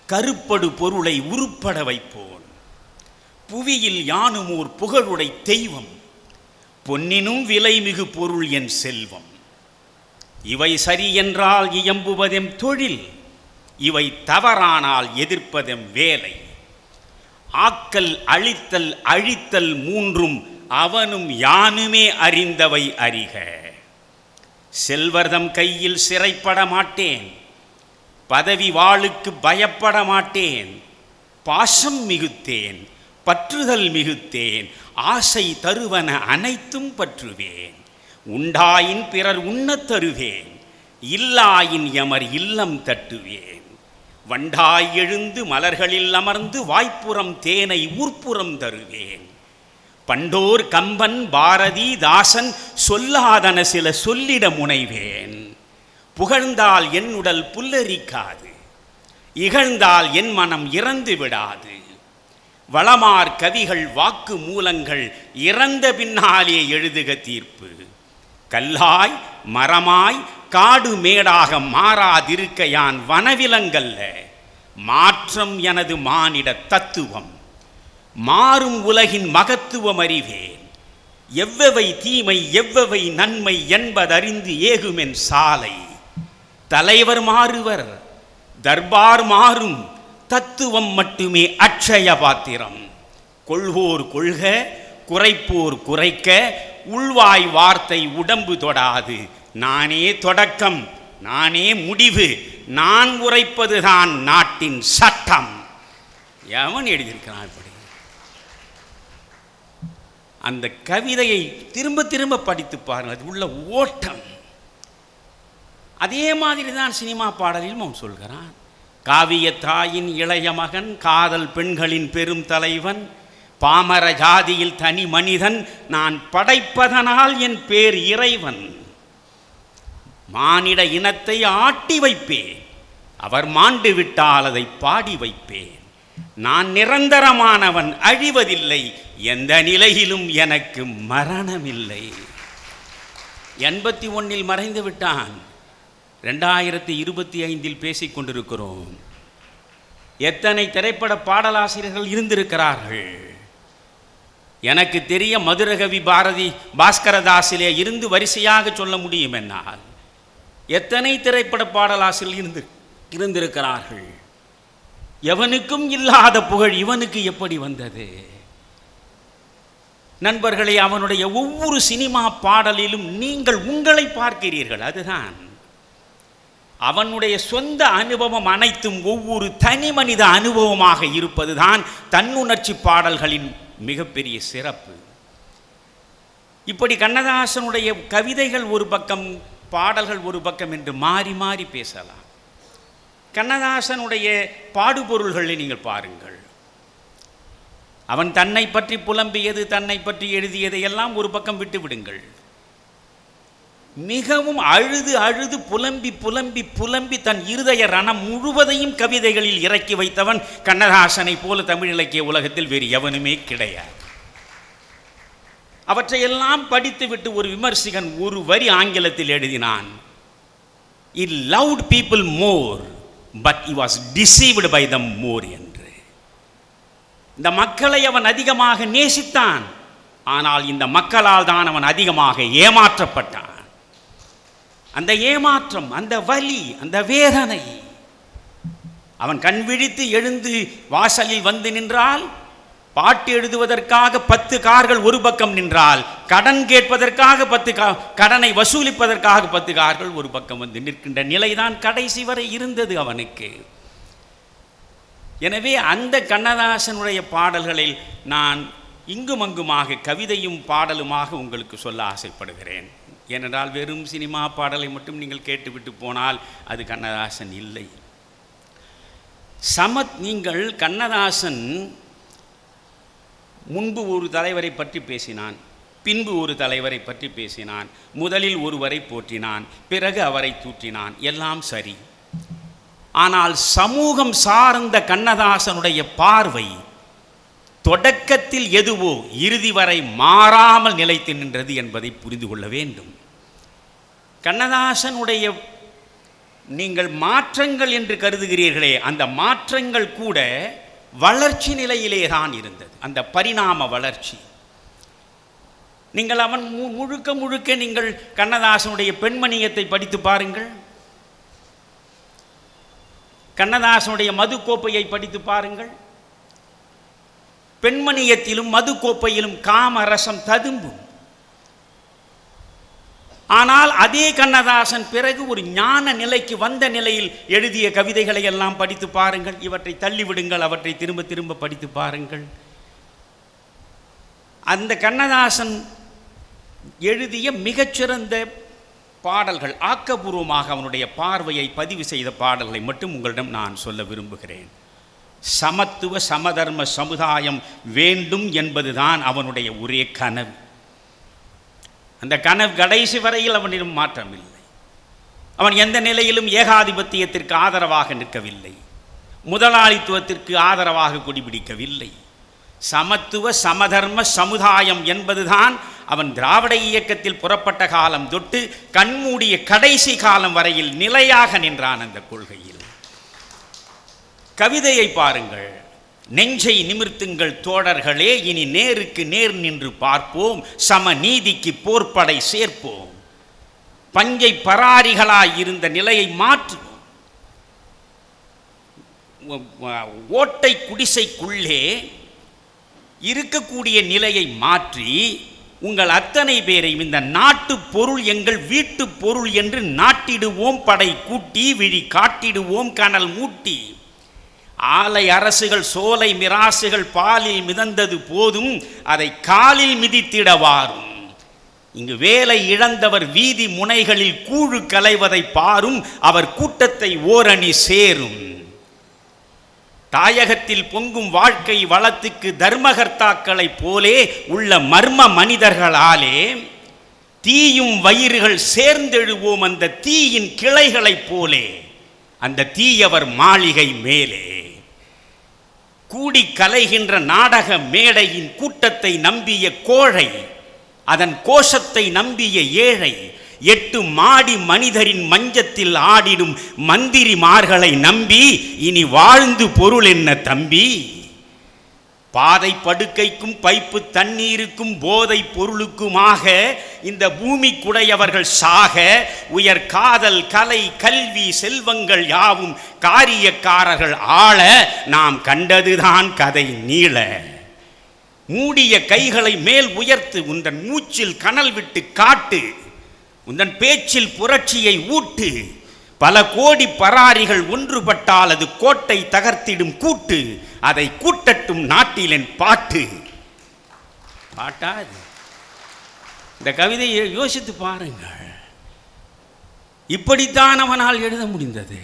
கருப்படு பொருளை உருப்பட வைப்போன். புவியில் யானுமோர் புகழுடை தெய்வம், பொன்னினும் விலைமிகு பொருள் என் செல்வம். இவை சரி என்றால் இயம்புவதெம் தொழில், இவை தவறானால் எதிர்ப்பதெம் வேலை. ஆக்கல் அழித்தல் அழித்தல் மூன்றும் அவனும் யானுமே அறிந்தவை அறிக. செல்வர்தம் கையில் சிறைப்பட மாட்டேன், பதவி வாளுக்கு பயப்பட மாட்டேன். பாசம் மிகுத்தேன், பற்றுதல் மிகுத்தேன், ஆசை தருவன அனைத்தும் பற்றுவேன். உண்டாயின் பிறர் உண்ணத் தருவேன், இல்லாயின் எமர் இல்லம் தட்டுவேன். வண்டாய் எழுந்து மலர்களில் அமர்ந்து வாய்ப்புறம் தேனை ஊர்ப்புறம் தருவேன். பண்டோர் கம்பன் பாரதி தாசன் சொல்லாதன சில சொல்லிட முனைவேன். புகழ்ந்தால் என் உடல் புல்லரிக்காது, இகழ்ந்தால் என் மனம் இறந்து விடாது. வளமார் கவிகள் வாக்கு மூலங்கள் இறந்த பின்னாலே எழுதுக தீர்ப்பு. கல்லாய் மரமாய் காடு மேடாக மாறாதிருக்க யான் வனவிலங்கல்ல, மாற்றம் எனது மானிட தத்துவம். மாறும் உலகின் மகத்துவம் அறிவேன், எவ்வவை தீமை எவ்வவை நன்மை என்பதறிந்து ஏகுமென் சாலை. தலைவர் மாறுவர், தர்பார் மாறும், தத்துவம் மட்டுமே அட்சய பாத்திரம். கொள்வோர் கொள்க, குறைப்போர் குறைக்க, உள்வாய் வார்த்தை உடம்பு தொடாது. நானே தொடக்கம், நானே முடிவு, நான் உரைப்பதுதான் நாட்டின் சட்டம். எவன் எழுதியிருக்கிறான் இப்படி? அந்த கவிதையை திரும்ப திரும்ப படித்து பாருங்கள், அது உள்ள ஓட்டம். அதே மாதிரி தான் சினிமா பாடலிலும் அவன் சொல்கிறான். காவிய தாயின் இளைய மகன், காதல் பெண்களின் பெரும் தலைவன், பாமர ஜாதியில் தனி மனிதன், நான் படைப்பதனால் என் பேர் இறைவன். மானிட இனத்தை ஆட்டி வைப்பேன், அவர் மாண்டு விட்டால் அதை பாடி வைப்பேன். நான் நிரந்தரமானவன், அழிவதில்லை, எந்த நிலையிலும் எனக்கு மரணமில்லை. 81 மறைந்து விட்டான், 2025 பேசிக் கொண்டிருக்கிறோம். எத்தனை திரைப்பட பாடலாசிரியர்கள் இருந்திருக்கிறார்கள். எனக்கு தெரிய மதுரகவி பாரதி பாஸ்கரதாசிலே இருந்து வரிசையாக சொல்ல முடியும் என்னால். எத்தனை திரைப்பட பாடலாசிரியர்கள் இருந்திருக்கிறார்கள். எவனுக்கும் இல்லாத புகழ் இவனுக்கு எப்படி வந்தது? நண்பர்களே, அவனுடைய ஒவ்வொரு சினிமா பாடலிலும் நீங்கள் உங்களை பார்க்கிறீர்கள். அதுதான் அவனுடைய சொந்த அனுபவம் அனைத்தும் ஒவ்வொரு தனி மனித அனுபவமாக இருப்பதுதான் தன்னுணர்ச்சி பாடல்களின் மிகப்பெரிய சிறப்பு. இப்படி கண்ணதாசனுடைய கவிதைகள் ஒரு பக்கம், பாடல்கள் ஒரு பக்கம் என்று மாறி மாறி பேசலாம். கண்ணதாசனுடைய பாடுபொருள்களை நீங்கள் பாருங்கள். அவன் தன்னை பற்றி புலம்பியது, தன்னை பற்றி எழுதியதை எல்லாம் ஒரு பக்கம் விட்டு விடுங்கள். மிகவும் அழுது அழுது புலம்பி புலம்பி புலம்பி தன் இருதய ரணம் முழுவதையும் கவிதைகளில் இறக்கி வைத்தவன் கண்ணதாசனை போல தமிழ் இலக்கிய உலகத்தில் வேறு எவனுமே கிடையாது. அவற்றையெல்லாம் படித்துவிட்டு ஒரு விமர்சகன் ஒரு வரி ஆங்கிலத்தில் எழுதினான், "He loved people more, but he was deceived by them more" என்று. இந்த மக்களை அவன் அதிகமாக நேசித்தான், ஆனால் இந்த மக்களால் தான் அவன் அதிகமாக ஏமாற்றப்பட்டான். அந்த ஏமாற்றம், அந்த வலி, அந்த வேதனை, அவன் கண் விழித்து எழுந்து வாசலில் வந்து நின்றால், பாட்டு எழுதுவதற்காக 10 கார்கள் ஒரு பக்கம் நின்றால், கடன் கேட்பதற்காக 10 கடனை வசூலிப்பதற்காக 10 கார்கள் ஒரு பக்கம் வந்து நிற்கின்ற நிலைதான் கடைசி வரை இருந்தது அவனுக்கு. எனவே அந்த கண்ணதாசனுடைய பாடல்களில் நான் இங்கும் அங்குமாக கவிதையும் பாடலுமாக உங்களுக்கு சொல்ல ஆசைப்படுகிறேன். ஏனென்றால் வெறும் சினிமா பாடலை மட்டும் நீங்கள் கேட்டுவிட்டு போனால் அது கண்ணதாசன் இல்லை. நீங்கள் கண்ணதாசன் முன்பு ஒரு தலைவரை பற்றி பேசினான், பின்பு ஒரு தலைவரை பற்றி பேசினான், முதலில் ஒருவரை போற்றினான், பிறகு அவரை தூற்றினான், எல்லாம் சரி. ஆனால் சமூகம் சார்ந்த கண்ணதாசனுடைய பார்வை தொடக்கத்தில் எதுவோ இறுதி வரை மாறாமல் நிலைத்து நின்றது என்பதை புரிந்து கொள்ள வேண்டும். கண்ணதாசனுடைய நீங்கள் மாற்றங்கள் என்று கருதுகிறீர்களே, அந்த மாற்றங்கள் கூட வளர்ச்சி நிலையிலே தான் இருந்தது, அந்த பரிணாம வளர்ச்சி. நீங்கள் அவன் முழுக்க முழுக்க நீங்கள் கண்ணதாசனுடைய பெண்மணியத்தை படித்து பாருங்கள், கண்ணதாசனுடைய மது கோப்பையை படித்து பாருங்கள். பெண்மணியத்திலும் மது கோப்பையிலும் காமரசம் ததும்பும். ஆனால் அதே கண்ணதாசன் பிறகு ஒரு ஞான நிலைக்கு வந்த நிலையில் எழுதிய கவிதைகளை எல்லாம் படித்து பாருங்கள். இவற்றை தள்ளிவிடுங்கள், அவற்றை திரும்ப திரும்ப படித்து பாருங்கள். அந்த கண்ணதாசன் எழுதிய மிகச்சிறந்த பாடல்கள், ஆக்கபூர்வமாக அவனுடைய பார்வையை பதிவு செய்த பாடல்களை மட்டும் உங்களிடம் நான் சொல்ல விரும்புகிறேன். சமத்துவ சமதர்ம சமுதாயம் வேண்டும் என்பதுதான் அவனுடைய ஒரே கனவு. அந்த கனவு கடைசி வரையில் அவனிடம் மாற்றமில்லை. அவன் எந்த நிலையிலும் ஏகாதிபத்தியத்திற்கு ஆதரவாக நிற்கவில்லை, முதலாளித்துவத்திற்கு ஆதரவாக கொடிபிடிக்கவில்லை. சமத்துவ சமதர்ம சமுதாயம் என்பதுதான் அவன் திராவிட இயக்கத்தில் புறப்பட்ட காலம் தொட்டு கண்மூடிய கடைசி காலம் வரையில் நிலையாக நின்றான் அந்த கொள்கையில். கவிதையை பாருங்கள். நெஞ்சை நிமிர்த்துங்கள் தோழர்களே, இனி நேருக்கு நேர் நின்று பார்ப்போம், சம நீதிக்கு போர்ப்படை சேர்ப்போம், பஞ்சை பராரிகளாய் இருந்த நிலையை மாற்றுவோம், ஓட்டை குடிசைக்குள்ளே இருக்கக்கூடிய நிலையை மாற்றி உங்கள் அத்தனை பேரையும் இந்த நாட்டு பொருள் எங்கள் வீட்டு பொருள் என்று நாட்டிடுவோம், படை கூட்டி விழி காட்டிடுவோம் கனல் மூட்டி. ஆலை அரசுகள் சோலை மிராசுகள் பாலில் மிதந்தது போதும், அதை காலில் மிதித்திடவாரும். இங்கு வேலை இழந்தவர் வீதி முனைகளில் கூழு கலைவதை பாரும், அவர் கூட்டத்தை ஓரணி சேரும். தாயகத்தில் பொங்கும் வாழ்க்கை வளத்துக்கு தர்மகர்த்தாக்களைப் போலே உள்ள மர்ம மனிதர்களாலே தீயும் வயிறுகள் சேர்ந்தெழுவோம், அந்த தீயின் கிளைகளைப் போலே அந்த தீயவர் மாளிகை மேலே. கூடி கலைகின்ற நாடக மேடையின் கூட்டத்தை நம்பிய கோழை, அதன் கோஷத்தை நம்பிய ஏழை, 8 மாடி மனிதரின் மஞ்சத்தில் ஆடிடும் மந்திரிமார்களை நம்பி இனி வாழ்ந்து பொருள் என்ன தம்பி? பாதை படுக்கைக்கும் பைப்பு தண்ணீருக்கும் போதை பொருளுக்குமாக இந்த பூமி குடையவர்கள் சாக, உயர் காதல் கலை கல்வி செல்வங்கள் யாவும் காரியக்காரர்கள் ஆள, நாம் கண்டதுதான் கதை நீள. மூடிய கைகளை மேல் உயர்த்து, உந்தன் மூச்சில் கனல் விட்டு காட்டு, உந்தன் பேச்சில் புரட்சியை ஊட்டு, பல கோடி பராரிகள் ஒன்றுபட்டால் அது கோட்டை தகர்த்திடும் கூட்டு, அதை கூட்டட்டும் நாட்டிலென் பாட்டு. பாட்டா இந்த கவிதையை யோசித்து பாருங்கள். இப்படித்தான் அவனால் எழுத முடிந்தது.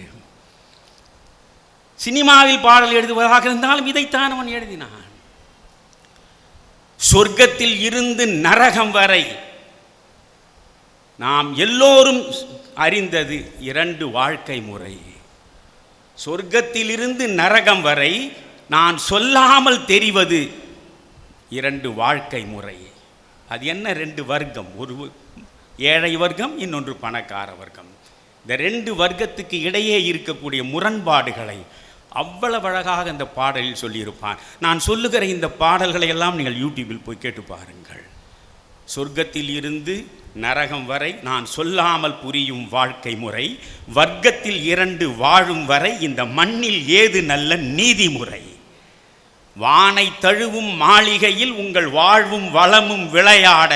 சினிமாவில் பாடல் எழுதுவதாக இருந்தாலும் இதைத்தான் அவன் எழுதினான். சொர்க்கத்தில் இருந்து நரகம் வரை நாம் எல்லோரும் அறிந்தது 2 வாழ்க்கை முறை. சொர்க்கத்திலிருந்து நரகம் வரை நான் சொல்லாமல் தெரிவது 2 வாழ்க்கை முறை. அது என்ன? 2 வர்க்கம். ஒரு ஏழை வர்க்கம், இன்னொன்று பணக்கார வர்க்கம். இந்த 2 வர்க்கத்துக்கு இடையே இருக்கக்கூடிய முரண்பாடுகளை அவ்வளவு அழகாக இந்த பாடலில் சொல்லியிருப்பான். நான் சொல்லுகிற இந்த பாடல்களை எல்லாம் நீங்கள் யூடியூபில் போய் கேட்டு பாருங்கள். சொர்க்கத்தில் இருந்து நரகம் வரை நான் சொல்லாமல் புரியும் வாழ்க்கை முறை, வர்க்கத்தில் 2 வாழும் வரை இந்த மண்ணில் ஏது நல்ல நீதிமுறை. வானை தழுவும் மாளிகையில் உங்கள் வாழ்வும் வளமும் விளையாட,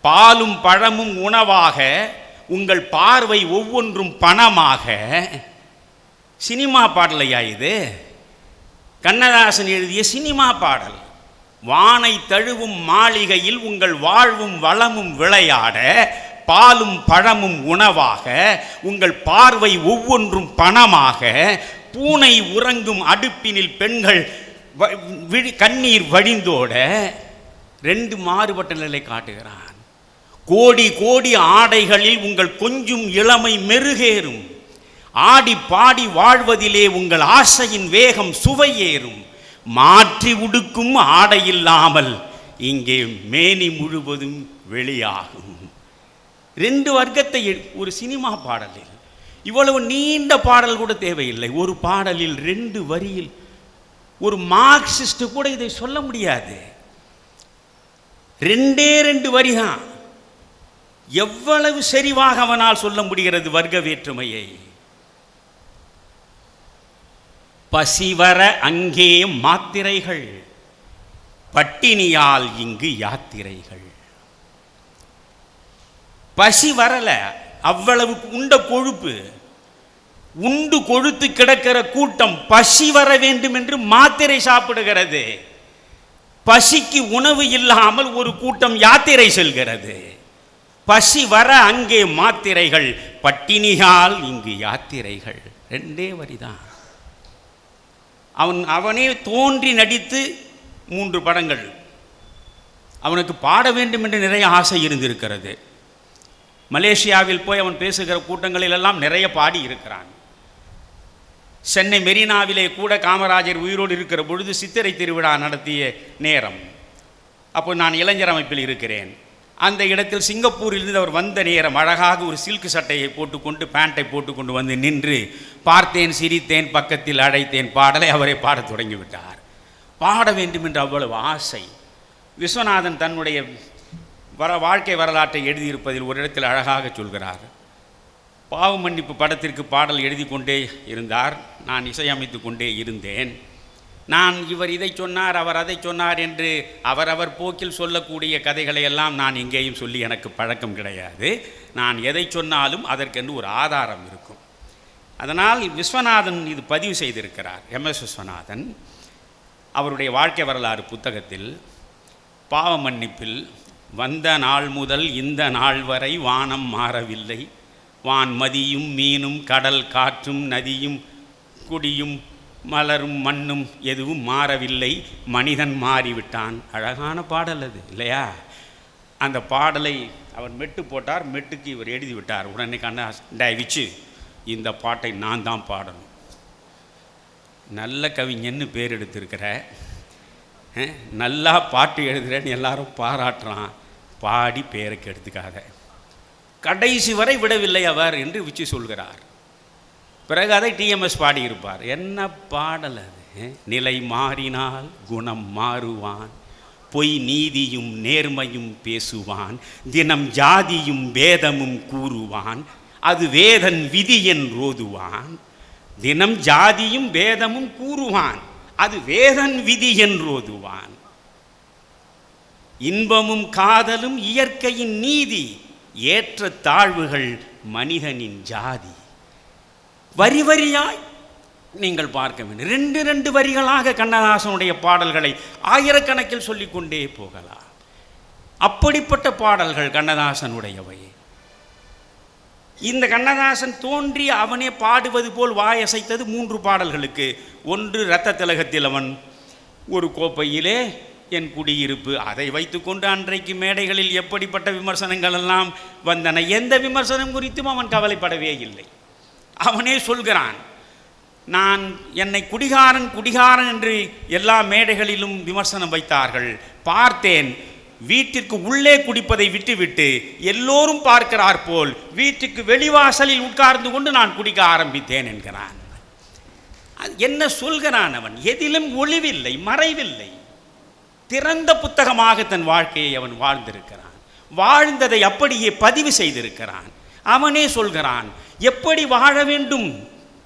பாலும் பழமும் உணவாக, உங்கள் பார்வை ஒவ்வொன்றும் பணமாக. சினிமா பாடலையா இது? கண்ணதாசன் எழுதிய சினிமா பாடல். வானை தழுவும் மாளிகையில் உங்கள் வாழ்வும் வளமும் விளையாட, பாலும் பழமும் உணவாக, உங்கள் பார்வை ஒவ்வொன்றும் பணமாக, பூனை உறங்கும் அடுப்பினில் பெண்கள் கண்ணீர் வழிந்தோட. 2 மாறுபட்ட நிலை காட்டுகிறான். கோடி கோடி ஆடைகளில் உங்கள் கொஞ்சம் இளமை மெருகேறும், ஆடி பாடி வாழ்வதிலே உங்கள் ஆசையின் வேகம் சுவையேறும், மாற்றி உடுக்கும் ஆடையில்லாமல் இங்கே மேனி முழுவதும் வெளியாகும். 2 வர்க்கத்தை ஒரு சினிமா பாடலில், இவ்வளவு நீண்ட பாடல் கூட தேவையில்லை, ஒரு பாடலில் 2 வரியில் ஒரு மார்க்சிஸ்ட் கூட இதை சொல்ல முடியாது. 2 வரி தான். எவ்வளவு செறிவாக அவனால் சொல்ல முடிகிறது வர்க்க வேற்றுமையை. பசிவர அங்கே மாத்திரைகள், பட்டினியால் இங்கு யாத்திரைகள். பசி வரல, அவ்வளவு உண்ட கொழுப்பு, உண்டு கொழுத்து கிடக்கிற கூட்டம் பசி வர வேண்டும் என்று மாத்திரை சாப்பிடுகிறது. பசிக்கு உணவு இல்லாமல் ஒரு கூட்டம் யாத்திரை செல்கிறது. பசி வர அங்கே மாத்திரைகள், பட்டினியால் இங்கு யாத்திரைகள். 2 வரிதான். அவனே தோன்றி நடித்து 3 படங்கள். அவனுக்கு பாட வேண்டும் என்று நிறைய ஆசை இருந்திருக்கிறது. மலேசியாவில் போய் அவன் பேசுகிற கூட்டங்களிலெல்லாம் நிறைய பாடி இருக்கிறான். சென்னை மெரினாவிலே கூட காமராஜர் உயிரோடு இருக்கிற பொழுது சித்திரை திருவிழா நடத்திய நேரம், அப்போ நான் இளைஞர் அமைப்பில் இருக்கிறேன். அந்த இடத்தில் சிங்கப்பூரிலிருந்து அவர் வந்த நேரம், அழகாக ஒரு சில்க் சட்டையை போட்டுக்கொண்டு பேண்ட்டை போட்டுக்கொண்டு வந்து நின்று பார்த்தேன் சிரித்தேன் பக்கத்தில் அழைத்தேன் பாடலை அவரை பாடத் தொடங்கிவிட்டார். பாட வேண்டும் என்று அவ்வளவு ஆசை. விஸ்வநாதன் தன்னுடைய வாழ்க்கை வரலாற்றை எழுதியிருப்பதில் ஒரு இடத்தில் அழகாக சொல்கிறார். பாவ மன்னிப்பு படத்திற்கு பாடல் எழுதி கொண்டே இருந்தார், நான் இசையமைத்து கொண்டே இருந்தேன். நான் இவர் இதை சொன்னார் அவர் அதை சொன்னார் என்று அவரவர் போக்கில் சொல்லக்கூடிய கதைகளை எல்லாம் நான் எங்கேயும் சொல்லி எனக்கு பழக்கம் கிடையாது. நான் எதை சொன்னாலும் அதற்கென்று ஒரு ஆதாரம் இருக்கும். அதனால் விஸ்வநாதன் இது பதிவு செய்திருக்கிறார். MS விஸ்வநாதன் அவருடைய வாழ்க்கை வரலாறு புத்தகத்தில் பாவ மன்னிப்பில், வந்த நாள் முதல் இந்த நாள் வரை வானம் மாறவில்லை, வான்மதியும் மீனும் கடல் காற்றும் நதியும் குடியும் மலரும் மண்ணும் எதுவும் மாறவில்லை, மனிதன் மாறிவிட்டான். அழகான பாடல் அது இல்லையா? அந்த பாடலை அவர் மெட்டு போட்டார், மெட்டுக்கு இவர் எழுதி விட்டார். உடனே விச்சு இந்த பாட்டை நான் தான் பாடணும். நல்ல கவிஞன்னு பேர் எடுத்திருக்கிற, நல்லா பாட்டு எழுதுகிறேன்னு எல்லாரும் பாராட்டுறான், பாடி பேருக்கு எடுத்துக்காத. கடைசி வரை விடவில்லை அவர் என்று விச்சு சொல்கிறார். பிறகு அதை TMS பாடியிருப்பார். என்ன பாடல் அது! நிலை மாறினால் குணம் மாறுவான், பொய் நீதியும் நேர்மையும் பேசுவான், தினம் ஜாதியும் வேதமும் கூறுவான், அது வேதன் விதி என்றோதுவான். தினம் ஜாதியும் வேதமும் கூறுவான், அது வேதன் விதி என்றோதுவான். இன்பமும் காதலும் இயற்கையின் நீதி, ஏற்ற தாழ்வுகள் மனிதனின் ஜாதி. வரி வரியாய் நீங்கள் பார்க்க வேண்டும். 2 வரிகளாக கண்ணதாசனுடைய பாடல்களை ஆயிரக்கணக்கில் சொல்லிக்கொண்டே போகலாம். அப்படிப்பட்ட பாடல்கள் கண்ணதாசனுடையவை. இந்த கண்ணதாசன் தோன்றி அவனே பாடுவது போல் வாயசைத்தது 3 பாடல்களுக்கு. ஒன்று இரத்த திலகத்தில் அவன் ஒரு கோப்பையிலே என் குடியிருப்பு. அதை வைத்துக்கொண்டு அன்றைக்கு மேடைகளில் எப்படிப்பட்ட விமர்சனங்கள் எல்லாம் வந்தன. எந்த விமர்சனம் குறித்தும் அவன் கவலைப்படவே இல்லை. அவனே சொல்கிறான், நான் என்னை குடிகாரன் என்று எல்லா மேடைகளிலும் விமர்சனம் வைத்தார்கள். பார்த்தேன், வீட்டிற்கு உள்ளே குடிப்பதை விட்டுவிட்டு எல்லோரும் பார்க்கிறார் போல் வீட்டுக்கு வெளிவாசலில் உட்கார்ந்து கொண்டு நான் குடிக்க ஆரம்பித்தேன் என்கிறான். என்ன சொல்கிறான் அவன்? எதிலும் ஒளிவில்லை, மறைவில்லை. திறந்த புத்தகமாக தன் வாழ்க்கையை அவன் வாழ்ந்திருக்கிறான். வாழ்ந்ததை அப்படியே பதிவு செய்திருக்கிறான். அவனே சொல்கிறான், எப்படி வாழ வேண்டும்?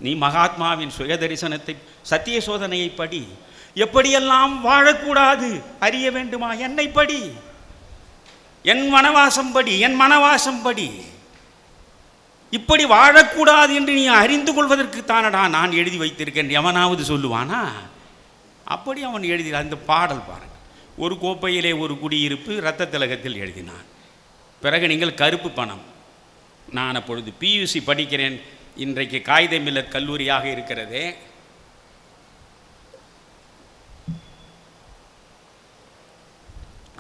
நீ மகாத்மாவின் சுயதரிசனத்தை, சத்திய சோதனையை படி. எப்படியெல்லாம் வாழக்கூடாது அறிய வேண்டுமா? என்னை படி, என் வனவாசம் படி, என் மனவாசம் படி. இப்படி வாழக்கூடாது என்று நீ அறிந்து கொள்வதற்கு தானடா நான் எழுதி வைத்திருக்கேன். எவனாவது சொல்லுவானா? அப்படி அவன் எழுதி அந்த பாடல் பாருங்கள். ஒரு கோப்பையிலே ஒரு குடியிருப்பு இரத்த திலகத்தில் எழுதினான். பிறகு நீங்கள் கருப்பு பணம். நான் அப்பொழுது பியூசி படிக்கிறேன். இன்றைக்கு காகித மில்லத் கல்லூரியாக இருக்கிறதே.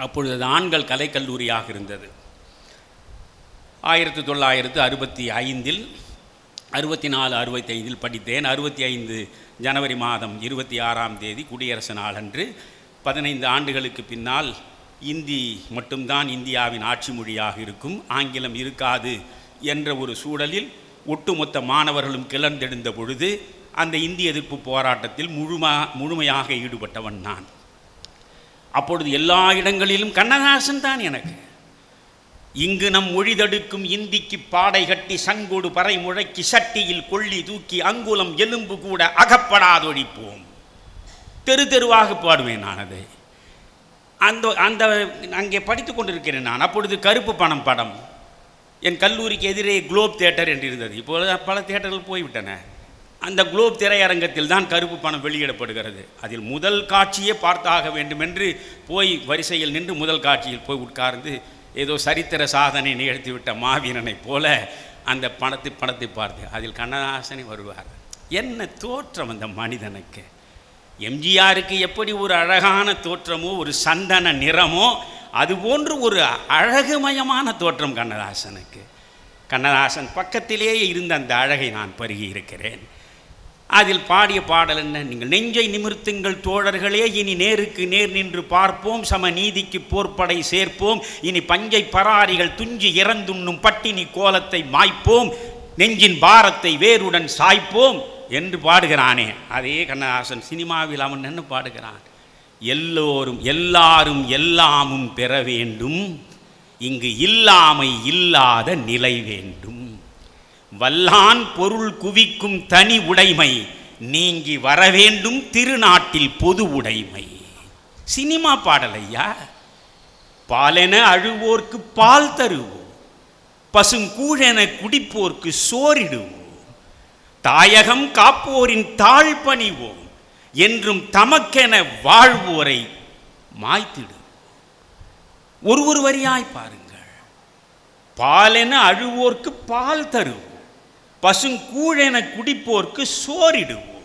அப்பொழுது ஆண்கள் கலைக்கல்லூரியாக இருந்தது. 1965 64-65 படித்தேன். 65 ஜனவரி மாதம் 26ஆம் தேதி குடியரசு நாள் அன்று 15 ஆண்டுகளுக்கு பின்னால் இந்தி மட்டும்தான் இந்தியாவின் ஆட்சி மொழியாக இருக்கும், ஆங்கிலம் இருக்காது என்ற ஒரு சூழலில் ஒட்டுமொத்த மாணவர்களும் கிளர்ந்தெழுந்த பொழுது அந்த இந்திய எதிர்ப்பு போராட்டத்தில் முழுமையாக ஈடுபட்டவன் நான். அப்பொழுது எல்லா இடங்களிலும் கண்ணதாசன் தான் எனக்கு. இங்கு நம் மொழி தடுக்கும் இந்திக்கு பாடை கட்டி சங்கோடு பறை முழக்கி சட்டியில் கொள்ளி தூக்கி அங்குலம் எலும்பு கூட அகப்படாதொழிப்போம். தெரு தெருவாக பாடுவேன் நான் அதை. அந்த அங்கே படித்து கொண்டிருக்கிறேன் நான். அப்பொழுது கருப்பு பணம் படம் என் கல்லூரிக்கு எதிரே குளோப் தியேட்டர் என்று இருந்தது. இப்பொழுது பல தியேட்டர்கள் போய்விட்டன. அந்த குளோப் திரையரங்கத்தில் தான் கருப்பு பணம் வெளியிடப்படுகிறது. அதில் முதல் காட்சியே பார்த்தாக வேண்டும் என்று போய் வரிசையில் நின்று முதல் காட்சியில் போய் உட்கார்ந்து ஏதோ சரித்திர சாதனை நிகழ்த்திவிட்ட மாவீரனைப் போல அந்த படத்தை பார்த்து அதில் கண்ணதாசனை வருவார். என்ன தோற்றம் அந்த மனிதனுக்கு! எம்ஜிஆருக்கு எப்படி ஒரு அழகான தோற்றமோ, ஒரு சந்தன நிறமோ, அதுபோன்று ஒரு அழகுமயமான தோற்றம் கண்ணதாசனுக்கு. கண்ணதாசன் பக்கத்திலேயே இருந்த அந்த அழகை நான் பருகி இருக்கிறேன். அதில் பாடிய பாடல் என்ன? நீங்கள் நெஞ்சை நிமிர்த்துங்கள் தோழர்களே, இனி நேருக்கு நேர் நின்று பார்ப்போம், சம நீதிக்கு போர்ப்படை சேர்ப்போம், இனி பஞ்சை பராரிகள் துஞ்சி இறந்துண்ணும் பட்டினி கோலத்தை மாய்ப்போம், நெஞ்சின் பாரத்தை வேருடன் சாய்ப்போம் என்று பாடுகிறானே, அதே கண்ணதாசன் சினிமாவில் அவன் என்ன பாடுகிறான்? எல்லோரும் எல்லாரும் எல்லாமும் பெற வேண்டும், இங்கு இல்லாமை இல்லாத நிலை வேண்டும், வல்லான் பொருள் குவிக்கும் தனி உடைமை நீங்கி வரவேண்டும் திருநாட்டில் பொது உடைமை. சினிமா பாடல் ஐயா. பாலென அழுவோர்க்கு பால் தருவோம், பசுங்கூழென குடிப்போர்க்கு சோறிடுவோம், தாயகம் காப்போரின் தாழ் பணிவோம், என்றும் தமக்கென வாழ்வோரை மாய்த்திடு. ஒரு வரியாய் பாருங்கள். பாலென அழுவோர்க்கு பால் தருவோம், பசுங்கூழென குடிப்போர்க்கு சோறிடுவோம்,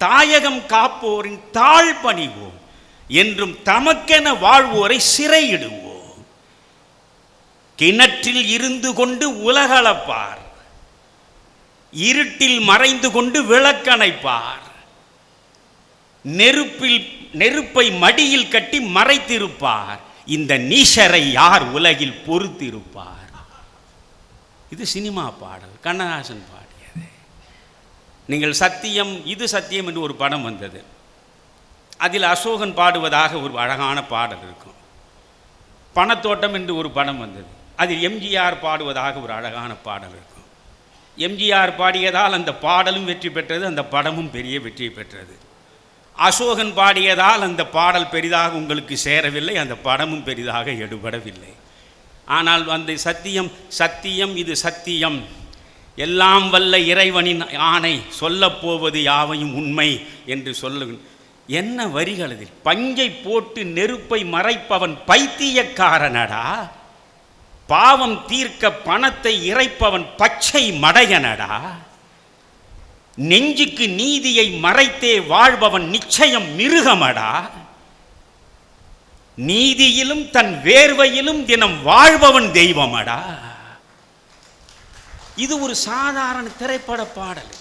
தாயகம் காப்போரின் தாழ் பணிவோம், என்றும் தமக்கென வாழ்வோரை சிறையிடுவோம். கிணற்றில் இருந்து கொண்டு உலகளப்பார், இருட்டில் மறைந்து கொண்டு விளக்கணைப்பார், நெருப்பை மடியில் கட்டி மறைத்திருப்பார், இந்த நீஷரை யார் உலகில் பொறுத்திருப்பார். இது சினிமா பாடல், கண்ணதாசன் பாடியது. நீங்கள் சத்தியம், இது சத்தியம் என்று ஒரு படம் வந்தது. அதில் அசோகன் பாடுவதாக ஒரு அழகான பாடல் இருக்கும். பணத்தோட்டம் என்று ஒரு படம் வந்தது. அதில் எம்ஜிஆர் பாடுவதாக ஒரு அழகான பாடல் இருக்கும். எம்ஜிஆர் பாடியதால் அந்த பாடலும் வெற்றி பெற்றது, அந்த படமும் பெரிய வெற்றி பெற்றது. அசோகன் பாடியதால் அந்த பாடல் பெரிதாக உங்களுக்கு சேரவில்லை, அந்த படமும் பெரிதாக எடுபடவில்லை. ஆனால் அந்த சத்தியம், சத்தியம் இது சத்தியம், எல்லாம் வல்ல இறைவனின் ஆணை சொல்லப்போவது யாவையும் உண்மை என்று சொல்ல. என்ன வரிகள் அதில்! பஞ்சை போட்டு நெருப்பை மறைப்பவன் பைத்தியக்காரனடா, பாவம் தீர்க்க பணத்தை இறைப்பவன் பச்சை மடையனடா, நெஞ்சுக்கு நீதியை மறைத்தே வாழ்பவன் நிச்சயம் மிருகமடா, நீதியிலும் தன் வேர்வையிலும் தினம் வாழ்பவன் தெய்வமடா. இது ஒரு சாதாரண திரைப்பட பாடல்.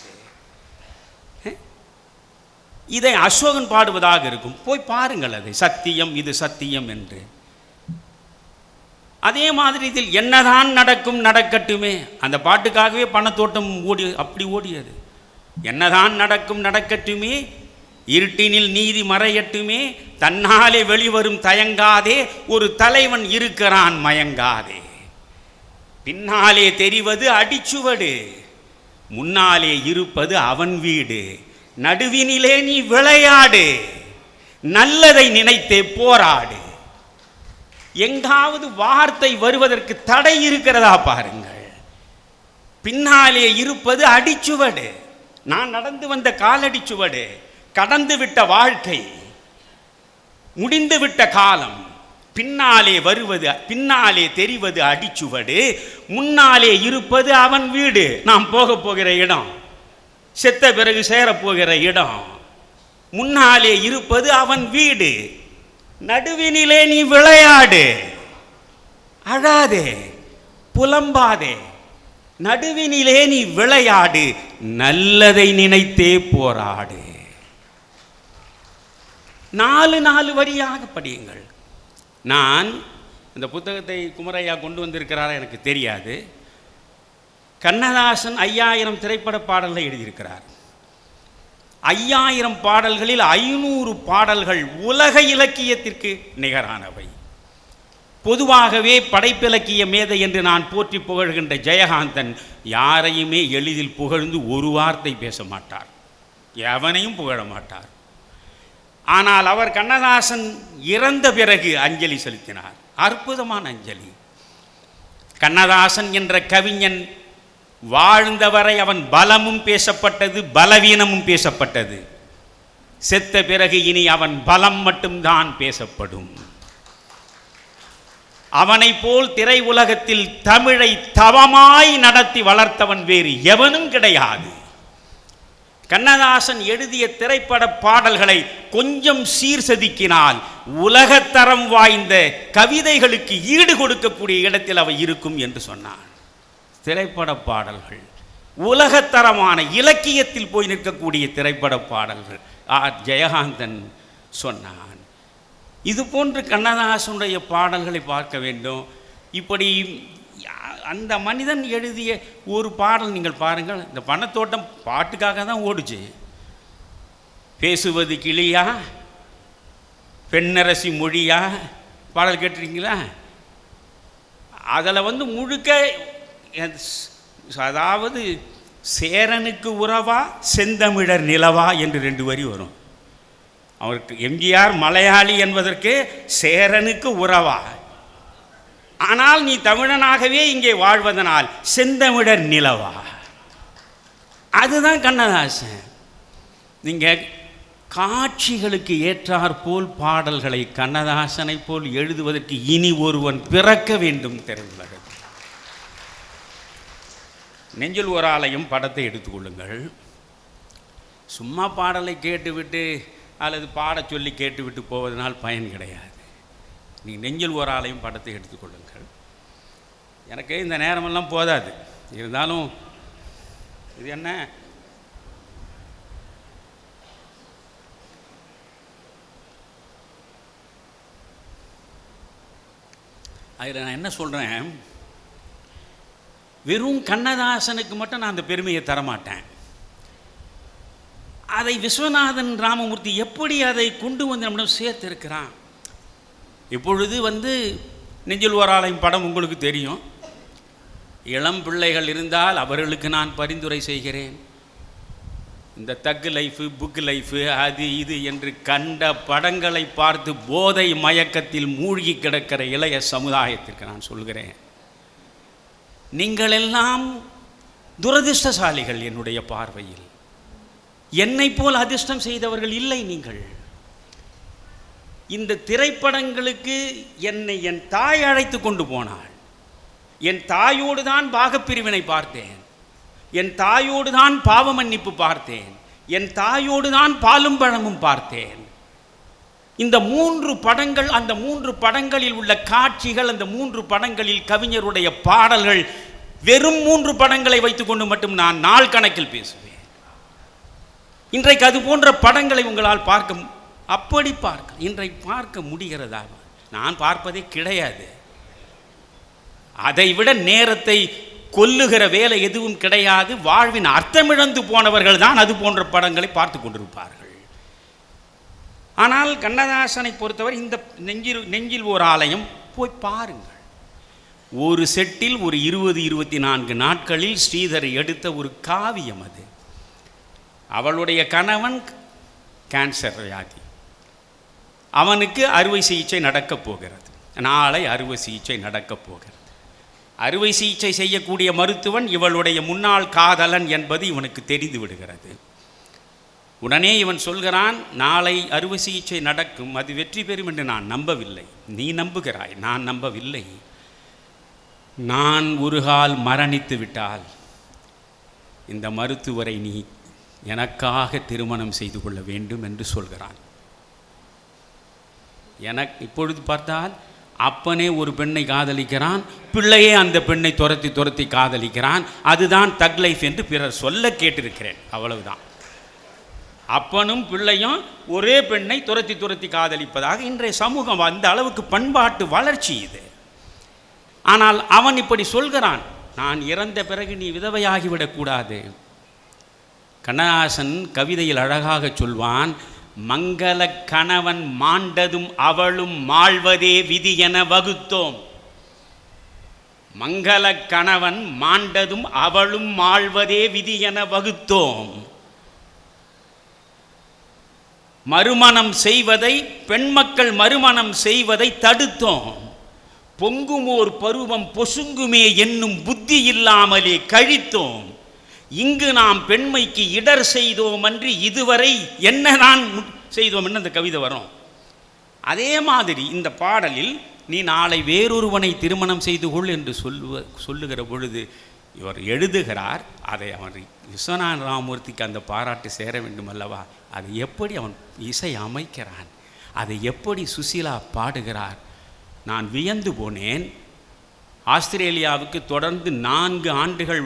இதை அசோகன் பாடுவதாக இருக்கும், போய் பாருங்கள் அதை, சத்தியம் இது சத்தியம் என்று. அதே மாதிரி இதில் என்னதான் நடக்கும் நடக்கட்டுமே, அந்த பாட்டுக்காகவே பணத்தோட்டம் அப்படி ஓடியது. என்னதான் நடக்கும் நடக்கட்டுமே, இருட்டினில் நீதி மறையட்டுமே, தன்னாலே வெளிவரும் தயங்காதே, ஒரு தலைவன் இருக்கிறான் மயங்காதே, பின்னாலே தெரிவது அடிச்சுவடு, முன்னாலே இருப்பது அவன் வீடு, நடுவினிலே நீ விளையாடு, நல்லதை நினைத்தே போராடு. எங்காவது வார்த்தை வருவதற்கு தடை இருக்கிறதா பாருங்கள். பின்னாலே இருப்பது அடிச்சுவடு, நான் நடந்து வந்த காலடிச்சுவடு, கடந்து விட்ட வாழ்க்கை, முடிந்து விட்ட காலம், பின்னாலே வருவது, பின்னாலே தெரிவது அடிச்சுவடு, முன்னாலே இருப்பது அவன் வீடு, நாம் போக போகிற இடம், செத்த பிறகு சேரப்போகிற இடம், முன்னாலே இருப்பது அவன் வீடு, நடுவினிலே நீ விளையாடு, அழாதே புலம்பாதே, நடுவினிலே நீ விளையாடு, நல்லதை நினைத்தே போராடு. 4 வரியாக படியுங்கள். நான் இந்த புத்தகத்தை குமரையா கொண்டு வந்திருக்கிறாரா எனக்கு தெரியாது. கண்ணதாசன் 5000 திரைப்பட பாடல்களை எழுதியிருக்கிறார். 5000 பாடல்களில் 500 பாடல்கள் உலக இலக்கியத்திற்கு நிகரானவை. பொதுவாகவே படைப்பிலக்கிய மேதை என்று நான் போற்றி புகழ்கின்ற ஜெயகாந்தன் யாரையுமே எளிதில் புகழ்ந்து ஒரு வார்த்தை பேச மாட்டார், எவனையும் புகழ மாட்டார். ஆனால் அவர் கண்ணதாசன் இறந்த பிறகு அஞ்சலி செலுத்தினார், அற்புதமான அஞ்சலி. கண்ணதாசன் என்ற கவிஞன் வாழ்ந்தவரை அவன் பலமும் பேசப்பட்டது, பலவீனமும் பேசப்பட்டது. செத்த பிறகு இனி அவன் பலம் மட்டும்தான் பேசப்படும். அவனை போல் திரை உலகத்தில் தமிழை தவமாய் நடத்தி வளர்த்தவன் வேறு எவனும் கிடையாது. கண்ணதாசன் எழுதிய திரைப்பட பாடல்களை கொஞ்சம் சீர்செதுக்கினால் உலகத்தரம் வாய்ந்த கவிதைகளுக்கு ஈடு கொடுக்கக்கூடிய இடத்தில் அவை இருக்கும் என்று சொன்னான். திரைப்பட பாடல்கள் உலகத்தரமான இலக்கியத்தில் போய் நிற்கக்கூடிய திரைப்பட பாடல்கள் ஜெயகாந்தன் சொன்னான். இது போன்று கண்ணதாசனுடைய பாடல்களை பார்க்க வேண்டும். இப்படி அந்த மனிதன் எழுதிய ஒரு பாடல் நீங்கள் பாருங்கள். இந்த பணத்தோட்டம் பாட்டுக்காக தான் ஓடுச்சு. பேசுவது கிளியா பெண்ணரசி மொழியா பாடல் கேட்டிருக்கீங்களா? அதில் முழுக்க, அதாவது சேரனுக்கு உறவா செந்தமிழர் நிலவா என்று 2 வரி வரும். அவருக்கு எம்ஜிஆர் மலையாளி என்பதற்கு சேரனுக்கு உறவா, ஆனால் நீ தமிழனாகவே இங்கே வாழ்வதனால் செந்தமிழர் நிலவா. அதுதான் கண்ணதாசன். நீங்கள் காட்சிகளுக்கு ஏற்றாற்போல் பாடல்களை கண்ணதாசனை போல் எழுதுவதற்கு இனி ஒருவன் பிறக்க வேண்டும் தெரிந்தது. நெஞ்சில் ஒரு ஆலயம் படத்தை எடுத்துக்கொள்ளுங்கள். சும்மா பாடலை கேட்டுவிட்டு அல்லது பாட சொல்லி கேட்டுவிட்டு போவதனால் பயன் கிடையாது. நீ நெஞ்சில் ஒரு ஆலயம் படத்தை எடுத்துக்கொள்ளுங்கள். எனக்கு இந்த நேரமெல்லாம் போதாது, இருந்தாலும் இது என்ன, அதில் நான் என்ன சொல்கிறேன், வெறும் கண்ணதாசனுக்கு மட்டும் நான் அந்த பெருமையை தரமாட்டேன். அதை விஸ்வநாதன் ராமமூர்த்தி எப்படி அதை கொண்டு வந்து நம்மிடம் சேர்த்திருக்கிறான். இப்பொழுது நெஞ்சில் ஒரு ஆலயம் படம் உங்களுக்கு தெரியும். இளம் பிள்ளைகள் இருந்தால் அவர்களுக்கு நான் பரிந்துரை செய்கிறேன். இந்த தக்கு லைஃபு, புக்கு லைஃபு, அது இது என்று கண்ட படங்களை பார்த்து போதை மயக்கத்தில் மூழ்கி கிடக்கிற இளைய சமுதாயத்திற்கு நான் சொல்கிறேன், நீங்கள் எல்லாம் துரதிர்ஷ்டசாலிகள் என்னுடைய பார்வையில். என்னை போல் அதிர்ஷ்டம் செய்தவர்கள் இல்லை நீங்கள். இந்த திரைப்படங்களுக்கு என்னை என் தாய் அழைத்து கொண்டு போனாள். என் தாயோடு தான் பாகப்பிரிவினை பார்த்தேன், என் தாயோடு தான் பாவ மன்னிப்பு பார்த்தேன், என் தாயோடு தான் பாலும் பழமும் பார்த்தேன். இந்த 3 படங்கள், அந்த 3 படங்களில் உள்ள காட்சிகள், அந்த 3 படங்களில் கவிஞருடைய பாடல்கள், வெறும் 3 படங்களை வைத்துக்கொண்டு மட்டும் நான் நாள் கணக்கில் பேசுவேன். இன்றைக்கு அது போன்ற படங்களை உங்களால் இன்றைக்கு பார்க்க முடிகிறதா? நான் பார்ப்பதே கிடையாது. அதைவிட நேரத்தை கொல்லுகிற வேலை எதுவும் கிடையாது. வாழ்வின் அர்த்தமிழந்து போனவர்கள் தான் அது போன்ற படங்களை பார்த்து கொண்டிருப்பார்கள். ஆனால் கண்ணதாசனை பொறுத்தவரை இந்த நெஞ்சில் ஒரு ஆலயம் போய் பாருங்கள். ஒரு செட்டில் ஒரு 20-24 நாட்களில் ஸ்ரீதரை எடுத்த ஒரு காவியம் அது. அவளுடைய கணவன் கேன்சர் வியாதி, அவனுக்கு அறுவை சிகிச்சை நடக்கப் போகிறது. நாளை அறுவை சிகிச்சை நடக்கப் போகிறது. அறுவை சிகிச்சை செய்யக்கூடிய மருத்துவன் இவளுடைய முன்னாள் காதலன் என்பது இவனுக்கு தெரிந்து விடுகிறது. உடனே இவன் சொல்கிறான், நாளை அறுவை சிகிச்சை நடக்கும், அது வெற்றி பெறும் என்று நான் நம்பவில்லை. நீ நம்புகிறாய், நான் நம்பவில்லை. நான் ஒரு கால் மரணித்து விட்டால் இந்த மருத்துவரை நீ எனக்காக திருமணம் செய்து கொள்ள வேண்டும் என்று சொல்கிறான். எனக்கு இப்பொழுது பார்த்தால் அப்பனே ஒரு பெண்ணை காதலிக்கிறான், பிள்ளையே அந்த பெண்ணை துரத்தி காதலிக்கிறான். அதுதான் தக் லைஃப் என்று பிறர் சொல்ல கேட்டிருக்கிறேன், அவ்வளவுதான். அப்பனும் பிள்ளையும் ஒரே பெண்ணை துரத்தி காதலிப்பதாக இன்றைய சமூகம், அந்த அளவுக்கு பண்பாட்டு வளர்ச்சி இது. ஆனால் அவன் இப்படி சொல்கிறான், நான் இறந்த பிறகு நீ விதவையாகிவிடக்கூடாது. கண்ணதாசன் கவிதையில் அழகாக சொல்வான், மங்கள கணவன் மாண்டதும் அவளும் மாழ்வதே விதி என வகுத்தோம். மங்கள கணவன் மாண்டதும் அவளும் மாழ்வதே விதி என வகுத்தோம். மறுமணம் செய்வதை, பெண்மக்கள் மறுமணம் செய்வதை தடுத்தோம். பொங்குமோர் பருவம் பொசுங்குமே என்னும் புத்தி இல்லாமலே கழித்தோம். இங்கு நாம் பெண்மைக்கு இடர் செய்தோம் அன்று இதுவரை என்ன நான் செய்தோம் என்று அந்த கவிதை வரும். அதே மாதிரி இந்த பாடலில் நீ நாளை வேறொருவனை திருமணம் செய்து கொள் என்று சொல்லுகிற பொழுது இவர் எழுதுகிறார். அதை அவன் விஸ்வநாத ராமமூர்த்திக்கு அந்த பாராட்டு சேர வேண்டும் அல்லவா? அதை எப்படி அவன் இசை அமைக்கிறான், அதை எப்படி சுசீலா பாடுகிறார். நான் வியந்து போனேன். ஆஸ்திரேலியாவுக்கு தொடர்ந்து 4 ஆண்டுகள்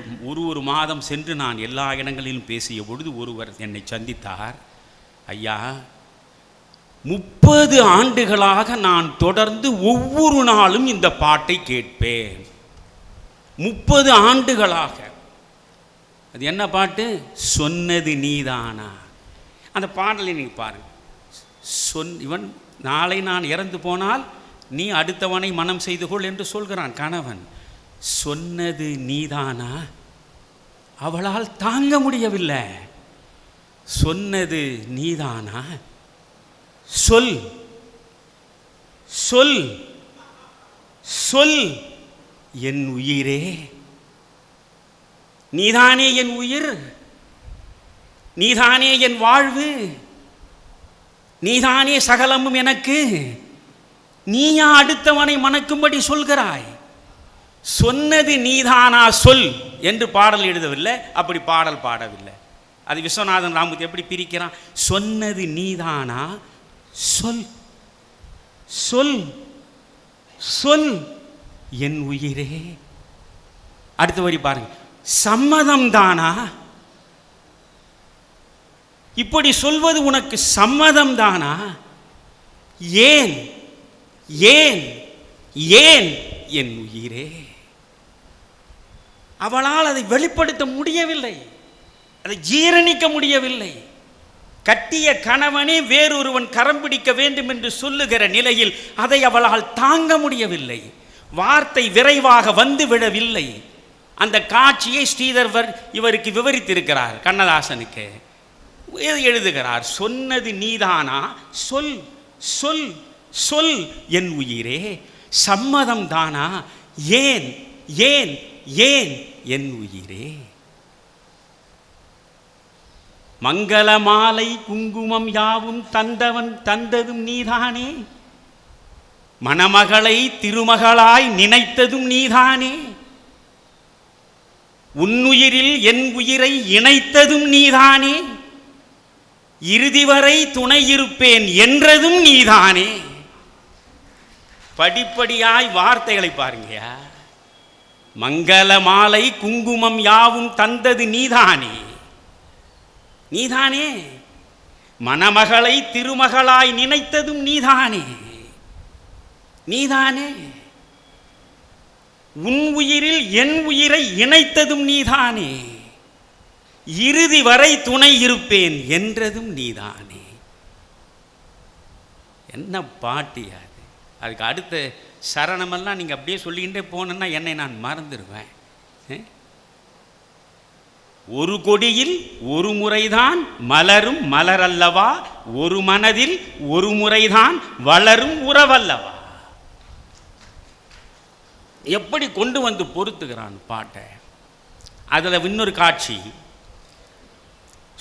ஒரு மாதம் சென்று நான் எல்லா இடங்களிலும் பேசிய பொழுது ஒருவர் என்னை சந்தித்தார். ஐயா, 30 ஆண்டுகளாக நான் தொடர்ந்து ஒவ்வொரு நாளும் இந்த பாட்டை கேட்பேன். 30 ஆண்டுகளாக. அது என்ன பாட்டு? சொன்னது நீதானா. அந்த பாடலை நீங்கள் பாருங்கள். இவன் நாளை நான் இறந்து போனால் நீ அடுத்தவனை மனம் செய்து கொள் என்று சொல்கிறான் கணவன். சொன்னது நீதானா? அவளால் தாங்க முடியவில்லை. சொன்னது நீதானா? சொல் சொல் சொல் என் உயிரே. நீதானே என் உயிர், நீதானே என் வாழ்வு, நீதானே சகலமும் எனக்கு. நீயா அடுத்தவனை மணக்கும்படி சொல்கிறாய்? சொன்னது நீதானா சொல் என்று பாடல் எழுதவில்லை, அப்படி பாடல் பாடவில்லை. அது விஸ்வநாதன் ராமமூர்த்தி எப்படி பிரிக்கிறான்? சொன்னது நீதானா சொல் சொல் சொல் என் உயிரே. அடுத்த வரி பாருங்க. சம்மதம் தானா? இப்படி சொல்வது உனக்கு சம்மதம் தானா? ஏன் ஏன் ஏன் என் உயிரே? அவளால் அதை வெளிப்படுத்த முடியவில்லை, அதை ஜீரணிக்க முடியவில்லை. கட்டிய கணவனே வேறொருவன் கரம் பிடிக்க வேண்டும் என்று சொல்லுகிற நிலையில் அதை அவளால் தாங்க முடியவில்லை. வார்த்தை விரைவாக வந்து விடவில்லை. அந்த காட்சியை ஸ்ரீதர் இவருக்கு விவரித்திருக்கிறார், கண்ணதாசனுக்கு எழுதுகிறார். சொன்னது நீதானா சொல் சொல் சொல் என் உயிரே. சம்மதம் தானா? ஏன் ஏன் ஏன் என் உயிரே. மங்கள மாலை குங்குமம் யாவும் தந்ததும் நீதானே, மணமகளை திருமகளாய் நினைத்ததும் நீதானே, உன்னுயிரில் என் உயிரை இணைத்ததும் நீதானே, இறுதி வரை துணை இருப்பேன் என்றதும் நீதானே. படிப்படியாய் வார்த்தைகளை பாருங்கயா. மங்கள மாலை குங்குமம் யாவும் தந்தது நீதானே, நீதானே, மணமகளை திருமகளாய் நினைத்ததும் நீதானே, நீதானே, உன் உயிரில் என் உயிரை இணைத்ததும் நீதானே, இறுதி வரை துணை இருப்பேன் என்றதும் நீதானே. என்ன பாட்டியா அது? அதுக்கு அடுத்த சரணமெல்லாம் நீங்கள் அப்படியே சொல்லிக்கிட்டே போனேன்னா என்னை நான் மறந்துடுவேன். ஒரு கொடியில் ஒரு முறைதான் மலரும் மலரல்லவா, ஒரு மனதில் ஒரு முறைதான் வளரும் உறவல்லவா. எப்படி கொண்டு வந்து பொறுத்துகிறான் பாட்டை. அதில் இன்னொரு காட்சி,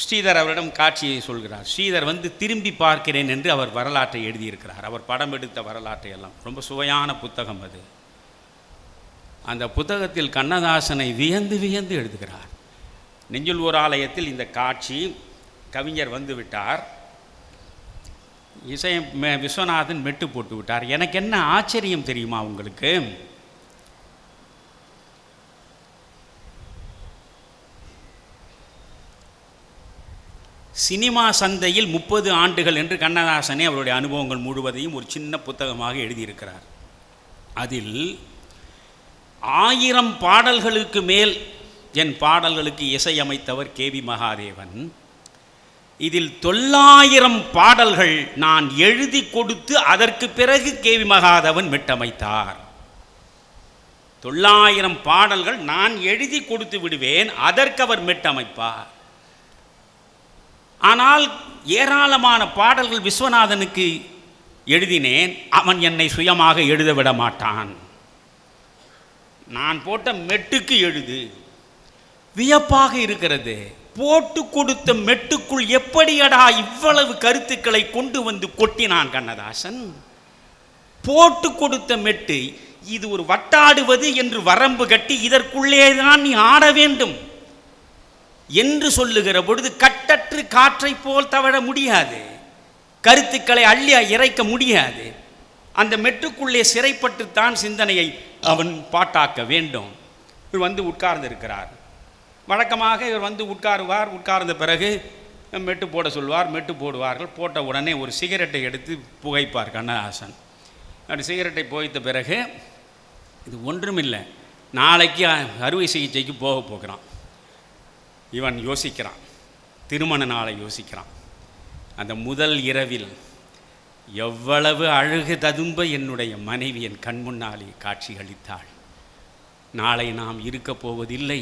ஸ்ரீதர் அவரிடம் காட்சியை சொல்கிறார். ஸ்ரீதர் வந்து திரும்பி பார்க்கிறேன் என்று அவர் வரலாற்றை எழுதியிருக்கிறார். அவர் படம் எடுத்த வரலாற்றை எல்லாம் ரொம்ப சுவையான புத்தகம் அது. அந்த புத்தகத்தில் கண்ணதாசனை வியந்து வியந்து எழுதுகிறார். நெஞ்சில் ஓர் ஆலயத்தில் இந்த காட்சி, கவிஞர் வந்து விட்டார், இசை விஸ்வநாதன் மெட்டு போட்டு விட்டார். எனக்கு என்ன ஆச்சரியம் தெரியுமா உங்களுக்கு? சினிமா சந்தையில் 30 ஆண்டுகள் என்று கண்ணதாசனே அவருடைய அனுபவங்கள் முழுவதையும் ஒரு சின்ன புத்தகமாக எழுதியிருக்கிறார். அதில் 1000 பாடல்களுக்கு மேல் என் பாடல்களுக்கு இசையமைத்தவர் கேவி மகாதேவன். இதில் 900 பாடல்கள் நான் எழுதி கொடுத்து அதற்கு பிறகு கேவி மகாதேவன் மெட்டமைத்தார். 900 பாடல்கள் நான் எழுதி கொடுத்து விடுவேன், அதற்கு அவர் மெட்டமைப்பார். ஆனால் ஏராளமான பாடல்கள் விஸ்வநாதனுக்கு எழுதினேன், அவன் என்னை சுயமாக எழுத விட மாட்டான். நான் போட்ட மெட்டுக்கு எழுது. வியப்பாக இருக்கிறது. போட்டு கொடுத்த மெட்டுக்குள் எப்படியடா இவ்வளவு கருத்துக்களை கொண்டு வந்து கொட்டினான் கண்ணதாசன். போட்டு கொடுத்த மெட்டு, இது ஒரு வட்டாடுவது என்று வரம்பு கட்டி இதற்குள்ளே தான் நீ ஆட வேண்டும் என்று சொல்லுகிற பொழுது கட்டற்று காற்றை போல் தவழ முடியாது, கருத்துக்களை அள்ளி இறைக்க முடியாது. அந்த மெட்டுக்குள்ளே சிறைப்பட்டுத்தான் சிந்தனையை அவன் பாட்டாக்க வேண்டும். இவர் வந்து உட்கார்ந்து இருக்கிறார். வழக்கமாக இவர் வந்து உட்காருவார். உட்கார்ந்த பிறகு மெட்டு போட சொல்வார், மெட்டு போடுவார்கள். போட்ட உடனே ஒரு சிகரெட்டை எடுத்து புகைப்பார் கண்ணதாசன். அப்படி சிகரெட்டை புகைத்த பிறகு, இது ஒன்றுமில்லை, நாளைக்கு அறுவை சிகிச்சைக்கு போக போகிறான். இவன் யோசிக்கிறான், திருமண நாளை யோசிக்கிறான். அந்த முதல் இரவில் எவ்வளவு அழகு ததும்ப என்னுடைய மனைவி என் கண் முன்னாலே காட்சியளித்தாள். நாளை நாம் இருக்கப் போவதில்லை.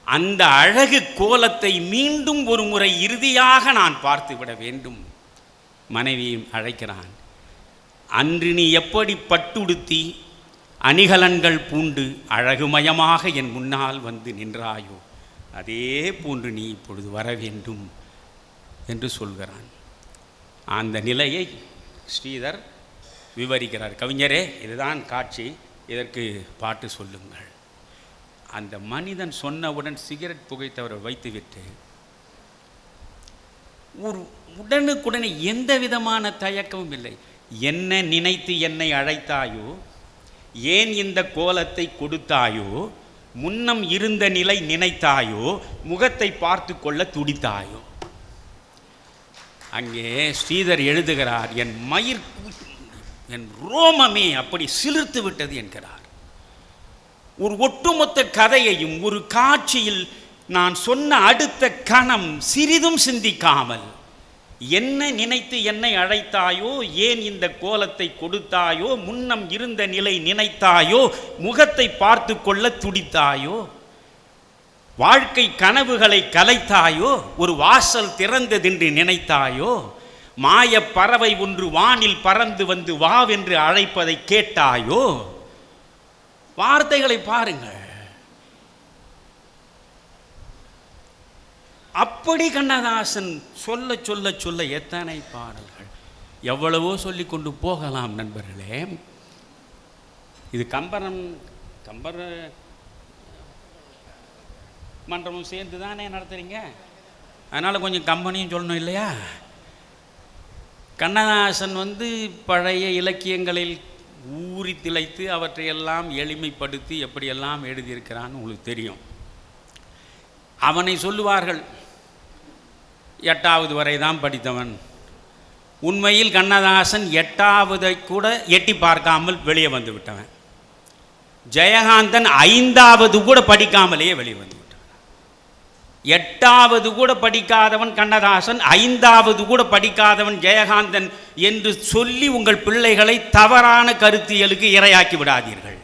அந்த அழகு கோலத்தை மீண்டும் ஒரு முறை இறுதியாக நான் பார்த்து விட வேண்டும். மனைவியும் அழைக்கிறான். அன்று நீ எப்படி பட்டுடுத்தி அணிகலன்கள் பூண்டு அழகுமயமாக என் முன்னால் வந்து நின்றாயோ, அதே போன்று நீ இப்பொழுது வர வேண்டும் என்று சொல்கிறான். அந்த நிலையை ஸ்ரீதர் விவரிக்கிறார். கவிஞரே, இதுதான் காட்சி, இதற்கு பாட்டு சொல்லுங்கள். அந்த மனிதன் சொன்னவுடன் சிகரெட் புகைத்தவரை வைத்துவிட்டு ஒரு உடனுக்குடனே எந்த விதமான தயக்கமும் இல்லை. என்ன நினைத்து என்னை அழைத்தாயோ, ஏன் இந்த கோலத்தை கொடுத்தாயோ, முன்னம் இருந்த நிலை நினைத்தாயோ, முகத்தை பார்த்து கொள்ள துடித்தாயோ. அங்கே ஸ்ரீதர் எழுதுகிறார், என் ரோமமே அப்படி சிலிர்த்து விட்டது என்கிறார். ஒரு ஒட்டுமொத்த கதையையும் ஒரு காட்சியில் நான் சொன்ன அடுத்த கணம் சிறிதும் சிந்திக்காமல், என்ன நினைத்து என்னை அழைத்தாயோ, ஏன் இந்த கோலத்தை கொடுத்தாயோ, முன்னம் இருந்த நிலை நினைத்தாயோ, முகத்தை பார்த்து கொள்ள துடித்தாயோ, வாழ்க்கை கனவுகளை கலைத்தாயோ, ஒரு வாசல் திறந்ததென்று நினைத்தாயோ, மாய பறவை ஒன்று வானில் பறந்து வந்து வாவென்று அழைப்பதை கேட்டாயோ. வார்த்தைகளை பாருங்கள். அப்படி கண்ணதாசன் சொல்ல சொல்ல சொல்ல எத்தனை பாடல்கள், எவ்வளவோ சொல்லி கொண்டு போகலாம் நண்பர்களே. இது கம்பர் மன்றமும் சேர்ந்து தானே நடத்துகிறீங்க, அதனால் கொஞ்சம் கம்பெனியும் சொல்லணும் இல்லையா? கண்ணதாசன் பழைய இலக்கியங்களில் ஊறி திளைத்து அவற்றையெல்லாம் எளிமைப்படுத்தி எப்படியெல்லாம் எழுதியிருக்கிறான்னு உங்களுக்கு தெரியும். அவனை சொல்லுவார்கள் 8வது வரை தான் படித்தவன். உண்மையில் கண்ணதாசன் 8வது கூட எட்டி பார்க்காமல் வெளியே வந்து விட்டவன். ஜெயகாந்தன் 5வது கூட படிக்காமலேயே வெளியே வந்து விட்டவன். 8வது கூட படிக்காதவன் கண்ணதாசன், 5வது கூட படிக்காதவன் ஜெயகாந்தன் என்று சொல்லி உங்கள் பிள்ளைகளை தவறான கருத்தியலுக்கு இரையாக்கி விடாதீர்கள்.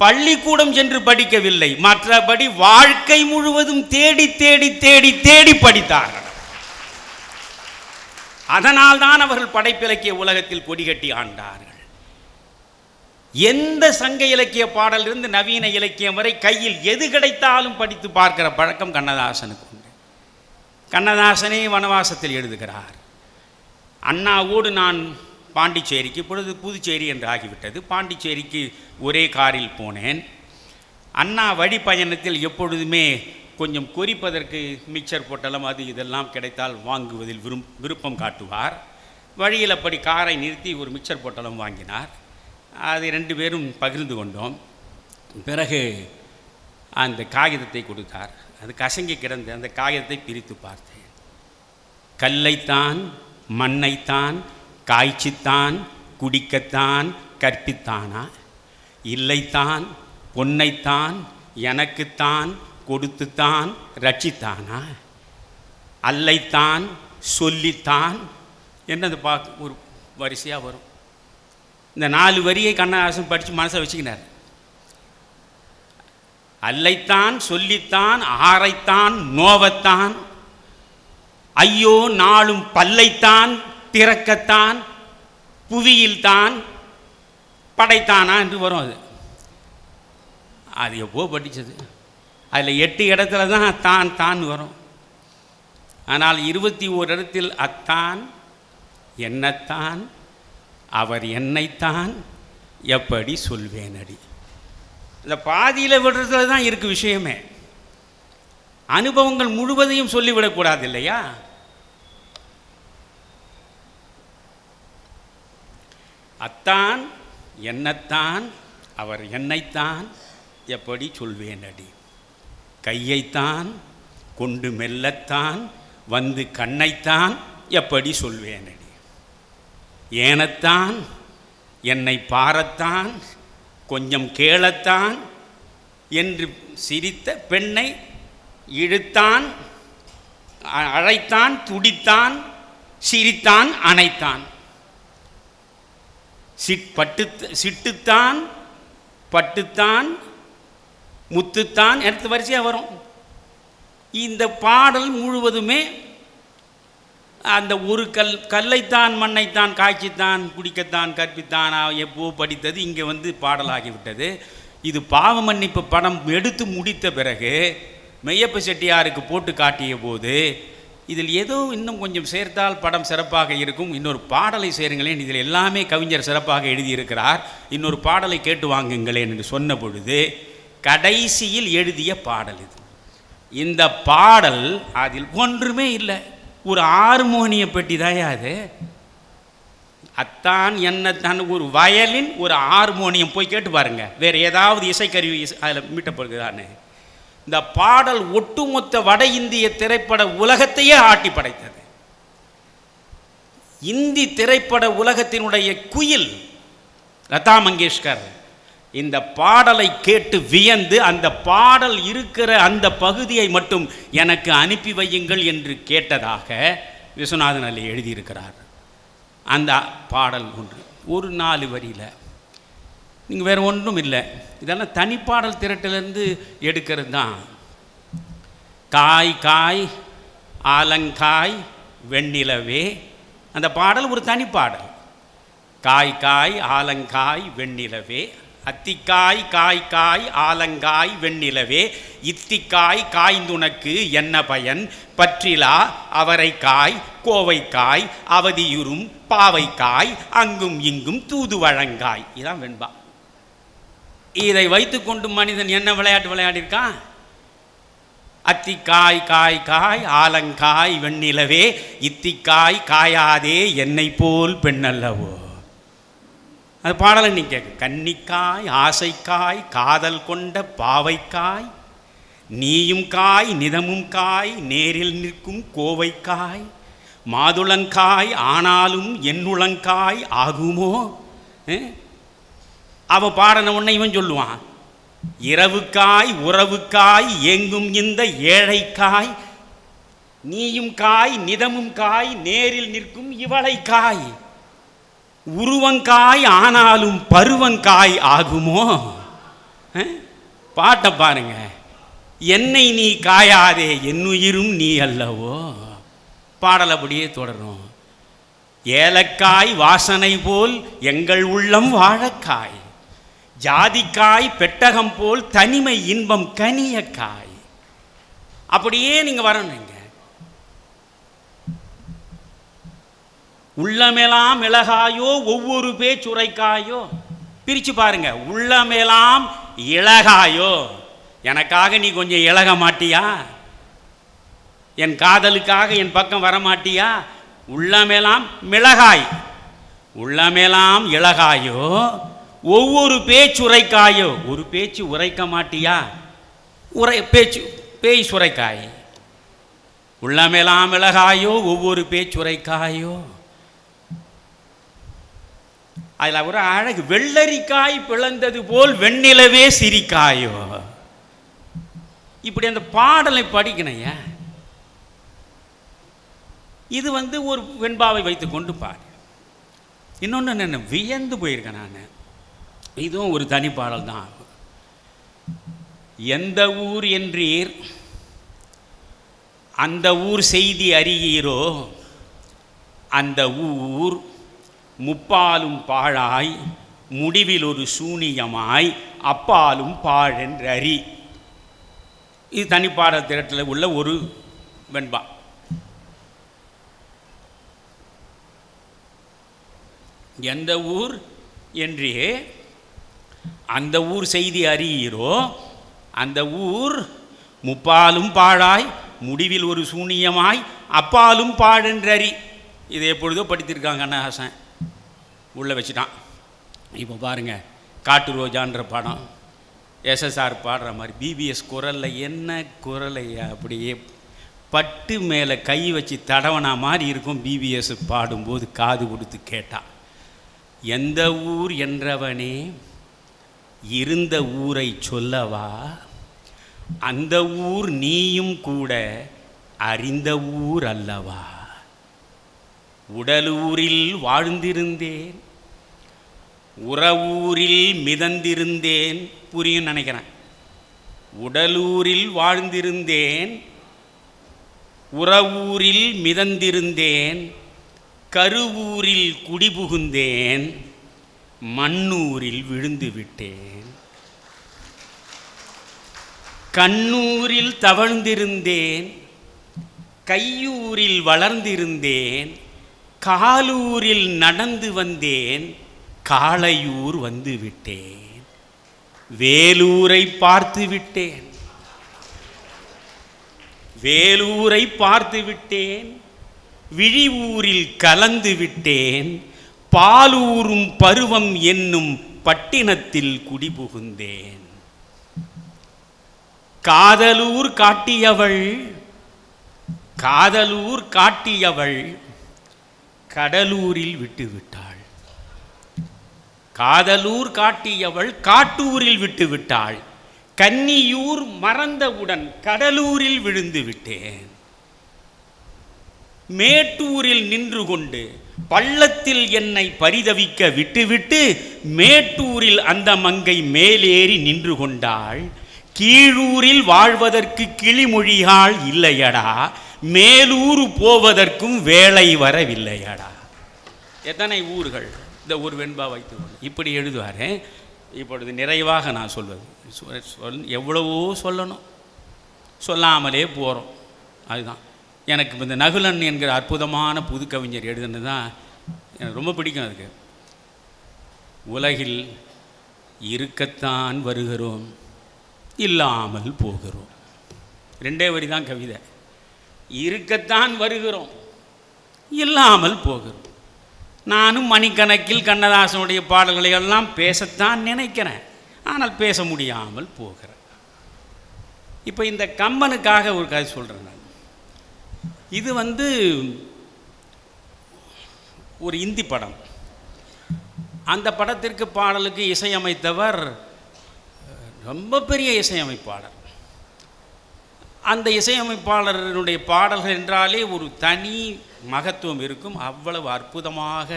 பள்ளிக்கூடம் சென்று படிக்கவில்லை, மற்றபடி வாழ்க்கை முழுவதும் தேடி தேடி தேடி தேடி படித்தார்கள். அதனால்தான் அவர்கள் படைப்பிலக்கிய உலகத்தில் கொடிகட்டி ஆண்டார்கள். எந்த சங்க இலக்கிய பாடலிருந்து நவீன இலக்கியம் வரை கையில் எது கிடைத்தாலும் படித்து பார்க்கிற பழக்கம் கண்ணதாசனுக்கு உண்டு. கண்ணதாசனே வனவாசத்தில் எழுதுகிறார். அண்ணாவோடு நான் பாண்டிச்சேரிக்கு, இப்பொழுது புதுச்சேரி என்று ஆகிவிட்டது, பாண்டிச்சேரிக்கு ஒரே காரில் போனேன். அண்ணா வழி பயணத்தில் எப்பொழுதுமே கொஞ்சம் குறிப்பதற்கு மிக்சர் பொட்டலம் அது இதெல்லாம் கிடைத்தால் வாங்குவதில் விருப்பம் காட்டுவார். வழியில் அப்படி காரை நிறுத்தி ஒரு மிக்சர் பொட்டலம் வாங்கினார். அது 2 பேரும் பகிர்ந்து கொண்டோம். பிறகு அந்த காகிதத்தை கொடுத்தார். அது கசங்கி கிடந்து அந்த காகிதத்தை பிரித்து பார்த்தேன். கல்லைத்தான் மண்ணைத்தான் காய்ச்சித்தான் குடிக்கத்தான் கற்பித்தானா, இல்லைத்தான் பொன்னைத்தான் எனக்குத்தான் கொடுத்துத்தான் ரட்சித்தானா, அல்லைத்தான் சொல்லித்தான் என்னது பார்க்க ஒரு வரிசையாக வரும். இந்த 4 வரியை கண்ணதாசன் படித்து மனசை வச்சுக்கினார். அல்லைத்தான் சொல்லித்தான் ஆரைத்தான் நோவத்தான் ஐயோ நாளும் பல்லைத்தான் திறக்கத்தான் புவியில்தான் படைத்தானா என்று வரும். அது எப்போ படித்தது. அதில் 8 இடத்துல தான் தான் தான் வரும். ஆனால் 21 இடத்தில் அத்தான் என்னத்தான் அவர் என்னைத்தான் எப்படி சொல்வேனடி. இந்த பாதியில் விடுறதுல தான் இருக்கு விஷயமே. அனுபவங்கள் முழுவதையும் சொல்லிவிடக்கூடாது இல்லையா? அத்தான் என்னத்தான் அவர் என்னைத்தான் எப்படி சொல்வேனடி, கையைத்தான் கொண்டு மெல்லத்தான் வந்து கண்ணைத்தான் எப்படி சொல்வேனடி, ஏனத்தான் என்னை பாரத்தான் கொஞ்சம் கேளத்தான் என்று சிரித்த பெண்ணை இழுத்தான் அழைத்தான் துடித்தான் சிரித்தான் அணைத்தான், சிட்டுத்தான் பட்டுத்தான் முத்துத்தான் எடுத்து வரிசையாக வரும். இந்த பாடல் முழுவதுமே அந்த ஒரு கல்லைத்தான் மண்ணைத்தான் காய்ச்சித்தான் குடிக்கத்தான் கற்பித்தான் எப்போ படித்தது இங்கே பாடலாகிவிட்டது. இது பாவ மன்னிப்பு படம் எடுத்து முடித்த பிறகு மெய்யப்ப செட்டியாருக்கு போட்டு காட்டிய போது இதில் ஏதோ இன்னும் கொஞ்சம் சேர்த்தால் படம் சிறப்பாக இருக்கும், இன்னொரு பாடலை சேருங்களேன், இதில் எல்லாமே கவிஞர் சிறப்பாக எழுதியிருக்கிறார், இன்னொரு பாடலை கேட்டு வாங்குங்களேன் என்று சொன்ன பொழுது கடைசியில் எழுதிய பாடல் இது. இந்த பாடல் அதில் ஒன்றுமே இல்லை, ஒரு ஹார்மோனிய பெட்டி தாயா அது. அத்தான் என்னத்தான் ஒரு வயலின் ஒரு ஹார்மோனியம் போய் கேட்டு பாருங்க, வேறு ஏதாவது இசைக்கருவி அதில் மீட்டப்படுகிறான்னு. இந்த பாடல் ஒட்டுமொத்த வட இந்திய திரைப்பட உலகத்தையே ஆட்டி படைத்தது. இந்தி திரைப்பட உலகத்தினுடைய குயில் லதா மங்கேஷ்கர் இந்த பாடலை கேட்டு வியந்து அந்த பாடல் இருக்கிற அந்த பகுதியை மட்டும் எனக்கு அனுப்பி வையுங்கள் என்று கேட்டதாக விஸ்வநாதன் அலி எழுதியிருக்கிறார். அந்த பாடல் ஒரு 4 வரியில், நீங்கள் வேறு ஒன்றும் இல்லை, இதெல்லாம் தனிப்பாடல் திரட்டிலிருந்து எடுக்கிறது தான். காய் காய் ஆலங்காய் வெண்ணிலவே, அந்த பாடல் ஒரு தனிப்பாடல். காய் காய் ஆலங்காய் வெண்ணிலவே, அத்திக்காய் காய் காய் ஆலங்காய் வெண்ணிலவே இத்திக்காய் காய்ந்துனக்கு என்ன பயன் பற்றிலா அவரைக்காய் கோவைக்காய் அவதியுறும் பாவைக்காய் அங்கும் இங்கும் தூது வழங்காய். இதான் வெண்பா. இதை வைத்துக்கொண்டு மனிதன் என்ன விளையாட்டு விளையாடிருக்கான்? அத்திக்காய் காய் காய் ஆலங்காய் வெண்ணிலவே இத்திக்காய் காயாதே என்னை போல் பெண்ணல்லவோ. அது பாடலை நீ கேட்க. கன்னிக்காய் ஆசைக்காய் காதல் கொண்ட பாவைக்காய் நீயும் காய் நிதமும் காய் நேரில் நிற்கும் கோவைக்காய் மாதுளங்காய் ஆனாலும் என்னுளங்காய் ஆகுமோ. அவ பாடின உடனே இவன் சொல்லுவான், இரவுக்காய் உறவுக்காய் எங்கும் இந்த ஏழைக்காய் நீயும் காய் நிதமும் காய் நேரில் நிற்கும் இவளைக்காய் உருவங்காய் ஆனாலும் பருவங்காய் ஆகுமோ. பாட்டை பாருங்க. என்னை நீ காயாதே என்னுயிரும் நீ அல்லவோ. பாடல் அப்படியே தொடரும். ஏலக்காய் வாசனை போல் எங்கள் உள்ளம் வாழக்காய் ஜாதிக்காய் பெட்டகம் போல் தனிமை இன்பம் கனியக்காய். அப்படியே நீங்க வரணுங்க. உள்ளமெலாம் இளகாயோ ஒவ்வொரு பேச்சுரைக்காயோ. பிரித்து பாருங்க. உள்ளமெலாம் இளகாயோ, எனக்காக நீ கொஞ்சம் இளக மாட்டியா? என் காதலுக்காக என் பக்கம் வர மாட்டியா? உள்ளமெலாம் மிளகாய், உள்ளமெலாம் இளகாயோ ஒவ்வொரு பேச்சுரைக்காயோ. ஒரு பேச்சு உரைக்க மாட்டியா? பேய் சுரைக்காய். உள்ளமெலாம் இளகாயோ ஒவ்வொரு பேச்சுரைக்காயோ. அதில் ஒரு அழகு. வெள்ளரிக்காய் பிளந்தது போல் வெண்ணிலவே சிரிக்காயோ. இப்படி அந்த பாடலை படிக்கணைய. இது ஒரு வெண்பாவை வைத்து கொண்டு பாடு. இன்னொன்று என்ன வியந்து போயிருக்கேன் நான். இதுவும் ஒரு தனி பாடல் தான். எந்த ஊர் என்றீர் அந்த ஊர் செய்தி அறியீரோ அந்த ஊர் முப்பாலும் பாழாய் முடிவில் ஒரு சூனியமாய் அப்பாலும் பாழென்று அறி. இது தனிப்பாட திரட்டில் உள்ள ஒரு வெண்பா. எந்த ஊர் என்றே அந்த ஊர் செய்தி அறியீரோ அந்த ஊர் முப்பாலும் பாழாய் முடிவில் ஒரு சூனியமாய் அப்பாலும் பாழென்றறி. இதை எப்பொழுதோ படித்திருக்காங்க கண்ணஹாசன், உள்ளே வச்சுட்டான். இப்போ பாருங்கள், காட்டு ரோஜான்ற படம் எஸ்எஸ்ஆர் பாடுற மாதிரி பிபிஎஸ் குரலில் என்ன குரலை அப்படியே பட்டு மேலே கை வச்சு தடவனா மாதிரி இருக்கும். பிபிஎஸ் பாடும்போது காது கொடுத்து கேட்டா, எந்த ஊர் என்றவனே இருந்த ஊரை சொல்லவா அந்த ஊர் நீயும் கூட அறிந்த ஊர் அல்லவா. உடலூரில் வாழ்ந்திருந்தேன் உறவூரில் மிதந்திருந்தேன். புரியும் நினைக்கிறேன். உடலூரில் வாழ்ந்திருந்தேன் உறவூரில் மிதந்திருந்தேன் கருவூரில் குடிபுகுந்தேன் மண்ணூரில் விழுந்து விட்டேன். கண்ணூரில் தவழ்ந்திருந்தேன் கையூரில் வளர்ந்திருந்தேன் காலூரில் நடந்து வந்தேன் காளையூர் வந்து விட்டேன். வேலூரை பார்த்து விட்டேன் வேலூரை பார்த்து விட்டேன் விழிவூரில் கலந்து விட்டேன் பாலூரும் பருவம் என்னும் பட்டினத்தில் குடிபுகுந்தேன். காதலூர் காட்டியவள் கடலூரில் விட்டுவிட்டாள். காதலூர் காட்டியவள் காட்டூரில் விட்டுவிட்டாள். கன்னியூர் மறந்தவுடன் கடலூரில் விழுந்து விட்டேன். மேட்டூரில் நின்று கொண்டு பள்ளத்தில் என்னை பரிதவிக்க விட்டுவிட்டு மேட்டூரில் அந்த மங்கை மேலேறி நின்று கொண்டாள். கீழூரில் வாழ்வதற்கு கிளிமொழியாள் இல்லையடா மேலூர் போவதற்கும் வேலை வரவில்லையடா. எத்தனை ஊர்கள் இந்த ஒரு வெண்பா வைத்து இப்படி எழுதுவார். இப்பொழுது நிறைவாக நான் சொல்வது எவ்வளவோ சொல்லணும், சொல்லாமலே போகிறோம். அதுதான் எனக்கு இந்த நகுலன் என்கிற அற்புதமான புது கவிஞர் எழுதுனது தான் எனக்கு ரொம்ப பிடிக்கும். அதுக்கு உலகில் இருக்கத்தான் வருகிறோம், இல்லாமல் போகிறோம். 2 வரி தான் கவிதை. இருக்கத்தான் வருகிறோம், இல்லாமல் போகிறோம். நானும் மணிக்கணக்கில் கண்ணதாசனுடைய பாடல்களை எல்லாம் பேசத்தான் நினைக்கிறேன், ஆனால் பேச முடியாமல் போகிறேன். இப்போ இந்த கம்பனுக்காக ஒரு கதை சொல்கிறேன் நான். இது ஒரு இந்தி படம். அந்த படத்திற்கு பாடலுக்கு இசையமைத்தவர் ரொம்ப பெரிய இசையமைப்பாளர். அந்த இசையமைப்பாளருடைய பாடல்கள் என்றாலே ஒரு தனி மகத்துவம் இருக்கும். அவ்வளவு அற்புதமாக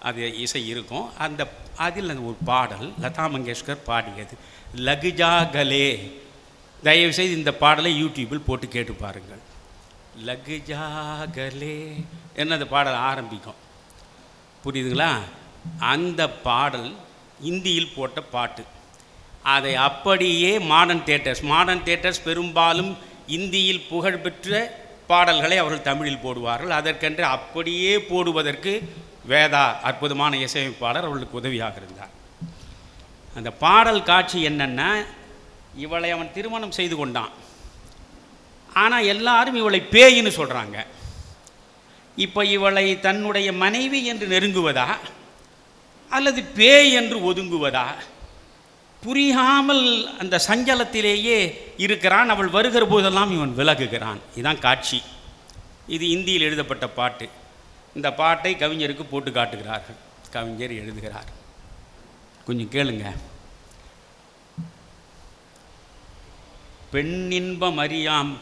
அது இசை இருக்கும். அதில் ஒரு பாடல் லதா மங்கேஷ்கர் பாடியது, லகுஜா கலே. தயவுசெய்து இந்த பாடலை யூடியூபில் போட்டு கேட்டு பாருங்கள். லகுஜா கலே என்ன அந்த பாடல் ஆரம்பிக்கும், புரியுதுங்களா? அந்த பாடல் இந்தியில் போட்ட பாட்டு. அதை அப்படியே மாடர்ன் தியேட்டர்ஸ் பெரும்பாலும் இந்தியில் புகழ்பெற்ற பாடல்களை அவர்கள் தமிழில் போடுவார்கள். அதற்கென்று அப்படியே போடுவதற்கு வேதா அற்புதமான இசையமைப்பாளர் அவர்களுக்கு உதவியாக இருந்தார். அந்த பாடல் காட்சி என்னென்னா, இவளை அவன் திருமணம் செய்து கொண்டான். ஆனால் எல்லாரும் இவளை பேயின்னு சொல்கிறாங்க. இப்போ இவளை தன்னுடைய மனைவி என்று நெருங்குவதா அல்லது பேய் என்று ஒதுங்குவதா புரியாமல் அந்த சஞ்சலத்திலேயே இருக்கிறான். அவள் வருகிற போதெல்லாம் இவன் விலகுகிறான். இதுதான் காட்சி. இது இந்தியில் எழுதப்பட்ட பாட்டு. இந்த பாட்டை கவிஞருக்கு போட்டு காட்டுகிறார்கள். கவிஞர் எழுதுகிறார், கொஞ்சம் கேளுங்க. பெண்ணின்பம் அறியாம்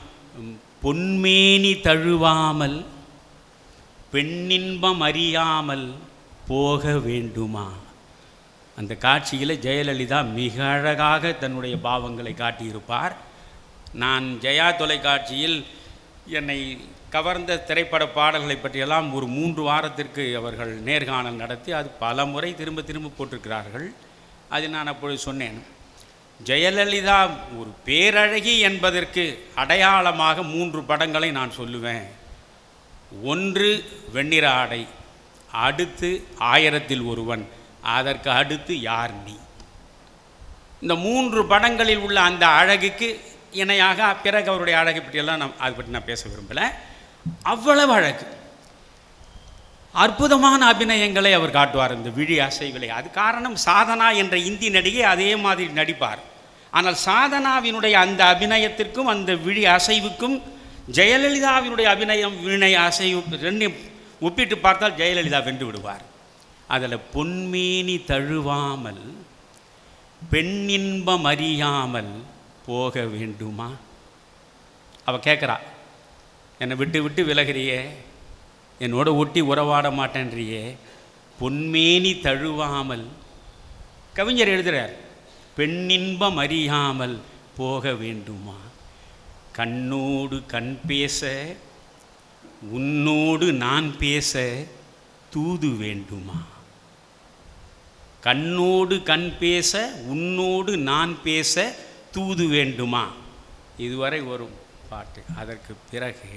பொன்மேனி தழுவாமல் பெண்ணின்பம் அறியாமல் போக வேண்டுமா? அந்த காட்சியில் ஜெயலலிதா மிக அழகாக தன்னுடைய பாவங்களை காட்டியிருப்பார். நான் ஜெயா தொலைக்காட்சியில் என்னை கவர்ந்த திரைப்பட பாடல்களை பற்றியெல்லாம் ஒரு 3 வாரத்திற்கு அவர்கள் நேர்காணல் நடத்தி அது பல முறை திரும்ப திரும்ப போட்டிருக்கிறார்கள். அது நான் அப்பொழுது சொன்னேன், ஜெயலலிதா ஒரு பேரழகி என்பதற்கு அடையாளமாக 3 படங்களை நான் சொல்லுவேன். 1 வெண்ணிற ஆடை, அடுத்து 1000ல் ஒருவன், அதற்கு அடுத்து யார் நீ. இந்த 3 படங்களில் உள்ள அந்த அழகுக்கு இணையாக பிறகு அவருடைய அழகை பற்றியெல்லாம் அதை பற்றி நான் பேச விரும்பலை. அவ்வளவு அழகு, அற்புதமான அபிநயங்களை அவர் காட்டுவார் இந்த விழி அசைவிலை. அது காரணம் சாதனா என்ற இந்தி நடிகை அதே மாதிரி நடிப்பார். ஆனால் சாதனாவினுடைய அந்த அபிநயத்திற்கும் அந்த விழி அசைவுக்கும் ஜெயலலிதாவினுடைய அபிநயம் வினை அசைவு 2 ஒப்பிட்டு பார்த்தால் ஜெயலலிதா வென்று விடுவார். அதில் பொன்மேனி தழுவாமல் பெண்ணின்பம் அறியாமல் போக வேண்டுமா? அவள் கேட்குறா, என்னை விட்டு விட்டு விலகிறியே, என்னோட ஒட்டி உறவாட மாட்டேன்றியே, பொன்மேனி தழுவாமல். கவிஞர் எழுதுகிறார், பெண்ணின்பம் அறியாமல் போக வேண்டுமா? கண்ணோடு கண் பேச உன்னோடு நான் பேச தூது வேண்டுமா? கண்ணோடு கண் பேச உன்னோடு நான் பேச தூது வேண்டுமா? இதுவரை ஒரு பாட்டு. அதற்கு பிறகு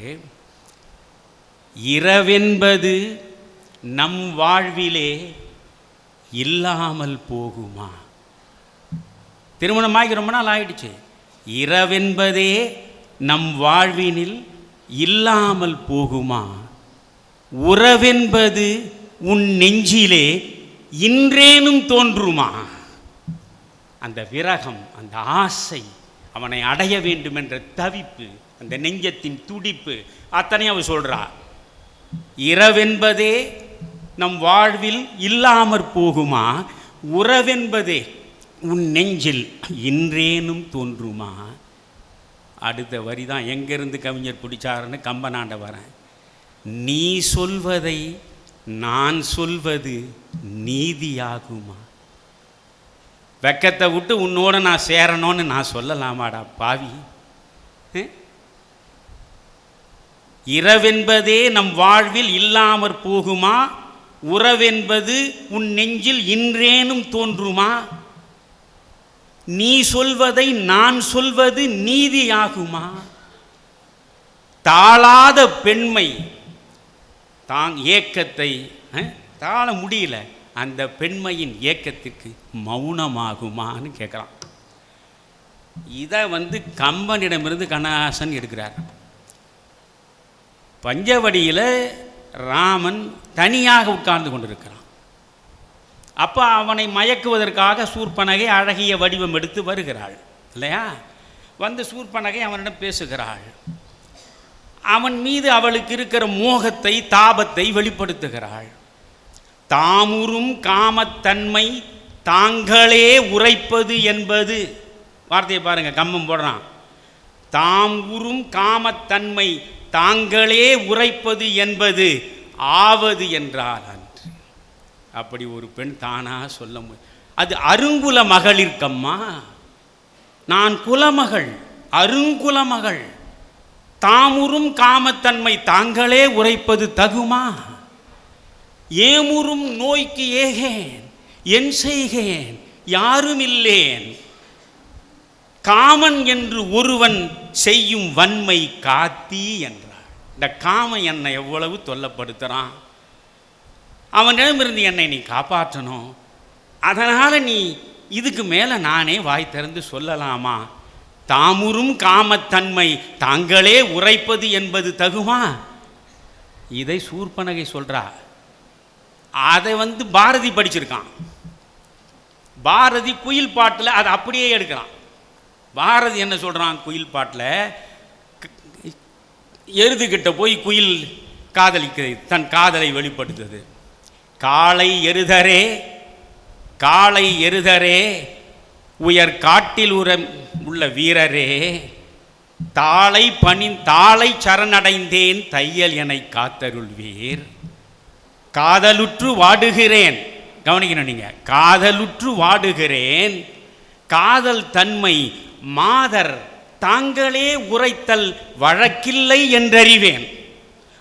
இரவென்பது நம் வாழ்விலே இல்லாமல் போகுமா? திருமணமாகி ரொம்ப நாள் ஆயிடுச்சு. இரவென்பதே நம் வாழ்வினில் இல்லாமல் போகுமா? உறவென்பது உன் நெஞ்சிலே இன்றேனும் தோன்றுமா? அந்த விரகம், அந்த ஆசை, அவனை அடைய வேண்டும் என்ற தவிப்பு, அந்த நெஞ்சத்தின் துடிப்பு, அத்தனையும் அவர் சொல்கிறார். இரவென்பதே நம் வாழ்வில் இல்லாமற் போகுமா? உறவென்பதே உன் நெஞ்சில் இன்றேனும் தோன்றுமா? அடுத்த வரி தான் எங்கேருந்து கவிஞர் பிடிச்சாருன்னு கம்பனாண்ட வரேன். நீ சொல்வதை நான் சொல்வது நீதியாகுமா? வெக்கத்தை விட்டு உன்னோட நான் சேரணும்னு நான் சொல்லலாமாடா பாவி? இரவென்பதே நம் வாழ்வில் இல்லாமற் போகுமா? உறவென்பது உன் நெஞ்சில் இன்றேனும் தோன்றுமா? நீ சொல்வதை நான் சொல்வது நீதியாகுமா? தாழாத பெண்மை ஏக்கத்தை தாழ முடியல, அந்த பெண்மையின் ஏக்கத்திற்கு மௌனமாகுமான்னு கேட்குறான். இதை கம்பனிடமிருந்து கண்ணதாசன் எடுக்கிறார். பஞ்சவடியில் ராமன் தனியாக உட்கார்ந்து கொண்டிருக்கிறான். அப்போ அவனை மயக்குவதற்காக சூர்பனகை அழகிய வடிவம் எடுத்து வருகிறாள் இல்லையா? சூர்பனகை அவனிடம் பேசுகிறாள். அவன் மீது அவளுக்கு இருக்கிற மோகத்தை, தாபத்தை வெளிப்படுத்துகிறாள். தாமுறும் காமத்தன்மை தாங்களே உரைப்பது என்பது, வார்த்தையை பாருங்க, கம்பம் போடுறான். தாம் உறும் காமத்தன்மை தாங்களே உரைப்பது என்பது ஆவது என்றால் அன்று. அப்படி ஒரு பெண் தானா சொல்ல முடியும்? அது அருங்குல மகளிர்க்கம்மா. நான் குலமகள், அருங்குலமகள். தாமுறும் காமத்தன்மை தாங்களே உரைப்பது தகுமா? ஏமுறும் நோய்க்கு ஏகேன், என் செய்கேன், யாரும் இல்லேன். காமன் என்று ஒருவன் செய்யும் வன்மை காத்தி என்றார். இந்த காமன் என்னை எவ்வளவு தொல்லப்படுத்துகிறான், அவனிடமிருந்து என்னை நீ காப்பாற்றணும். அதனால் நீ இதுக்கு மேலே நானே வாய் திறந்து சொல்லலாமா? தாமுறும் காமத்தன்மை தாங்களே உரைப்பது என்பது தகுமா? இதை சூர்பனகை சொல்றா. அதை பாரதி படிச்சிருக்கான். பாரதி குயில் பாட்டில் அதை அப்படியே எடுக்கிறான். பாரதி என்ன சொல்றான் குயில் பாட்டில்? எருதுகிட்ட போய் குயில் காதலிக்கிறது, தன் காதலை வெளிப்படுத்துது. காளை எருதரே, காளை எருதரே, உயர் காட்டில் உள்ள வீரரே, தாளை சரணடைந்தேன், தையல் எனை காத்தருள்வீர். காதலுற்று வாடுகிறேன், கவனிக்கணும் நீங்க, காதலுற்று வாடுகிறேன். காதல் தன்மை மாதர் தாங்களே உரைத்தல் வழக்கில்லை என்றறிவேன்.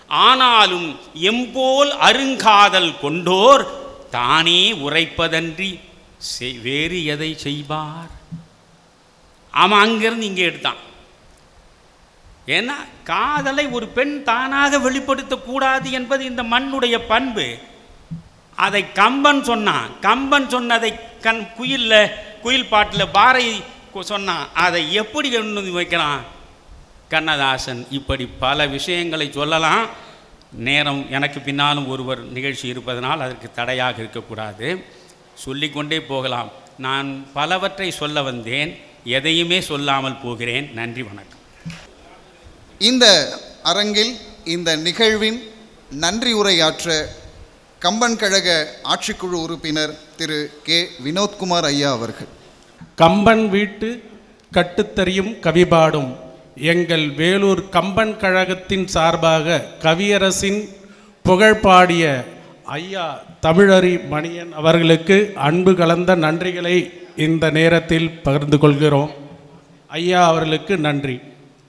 ஆனாலும் எம்போல் அருங்காதல் கொண்டோர் தானே உரைப்பதன்றி வேறு எதை செய்வார்? அவன் அங்கிருந்து இங்கே எடுத்தான். ஏன்னா காதலை ஒரு பெண் தானாக வெளிப்படுத்தக்கூடாது என்பது இந்த மண்ணுடைய பண்பு. அதை கம்பன் சொன்னான். கம்பன் சொன்னதை குயில் பாட்டில் பாரதி சொன்னான். அதை எப்படி கொண்டு வைக்கிறான் கண்ணதாசன்? இப்படி பல விஷயங்களை சொல்லலாம். நேரம் எனக்கு பின்னாலும் ஒருவர் நிகழ்ச்சி இருப்பதனால் அதற்கு தடையாக இருக்கக்கூடாது. சொல்லிக்கொண்டே போகலாம். நான் பலவற்றை சொல்ல வந்தேன், எதையுமே சொல்லாமல் போகிறேன். நன்றி, வணக்கம். இந்த அரங்கில் இந்த நிகழ்வின் நன்றி உரையாற்ற கம்பன் கழக ஆட்சிக்குழு உறுப்பினர் திரு கே வினோத்குமார் ஐயா அவர்கள். கம்பன் வீட்டு கட்டுத்தறியும் கவிபாடும் எங்கள் வேலூர் கம்பன் கழகத்தின் சார்பாக கவியரசின் புகழ்பாடிய ஐயா தமிழறி மணியன் அவர்களுக்கு அன்பு கலந்த நன்றிகளை இந்த நேரத்தில் பகிர்ந்து கொள்கிறோம். ஐயா அவர்களுக்கு நன்றி.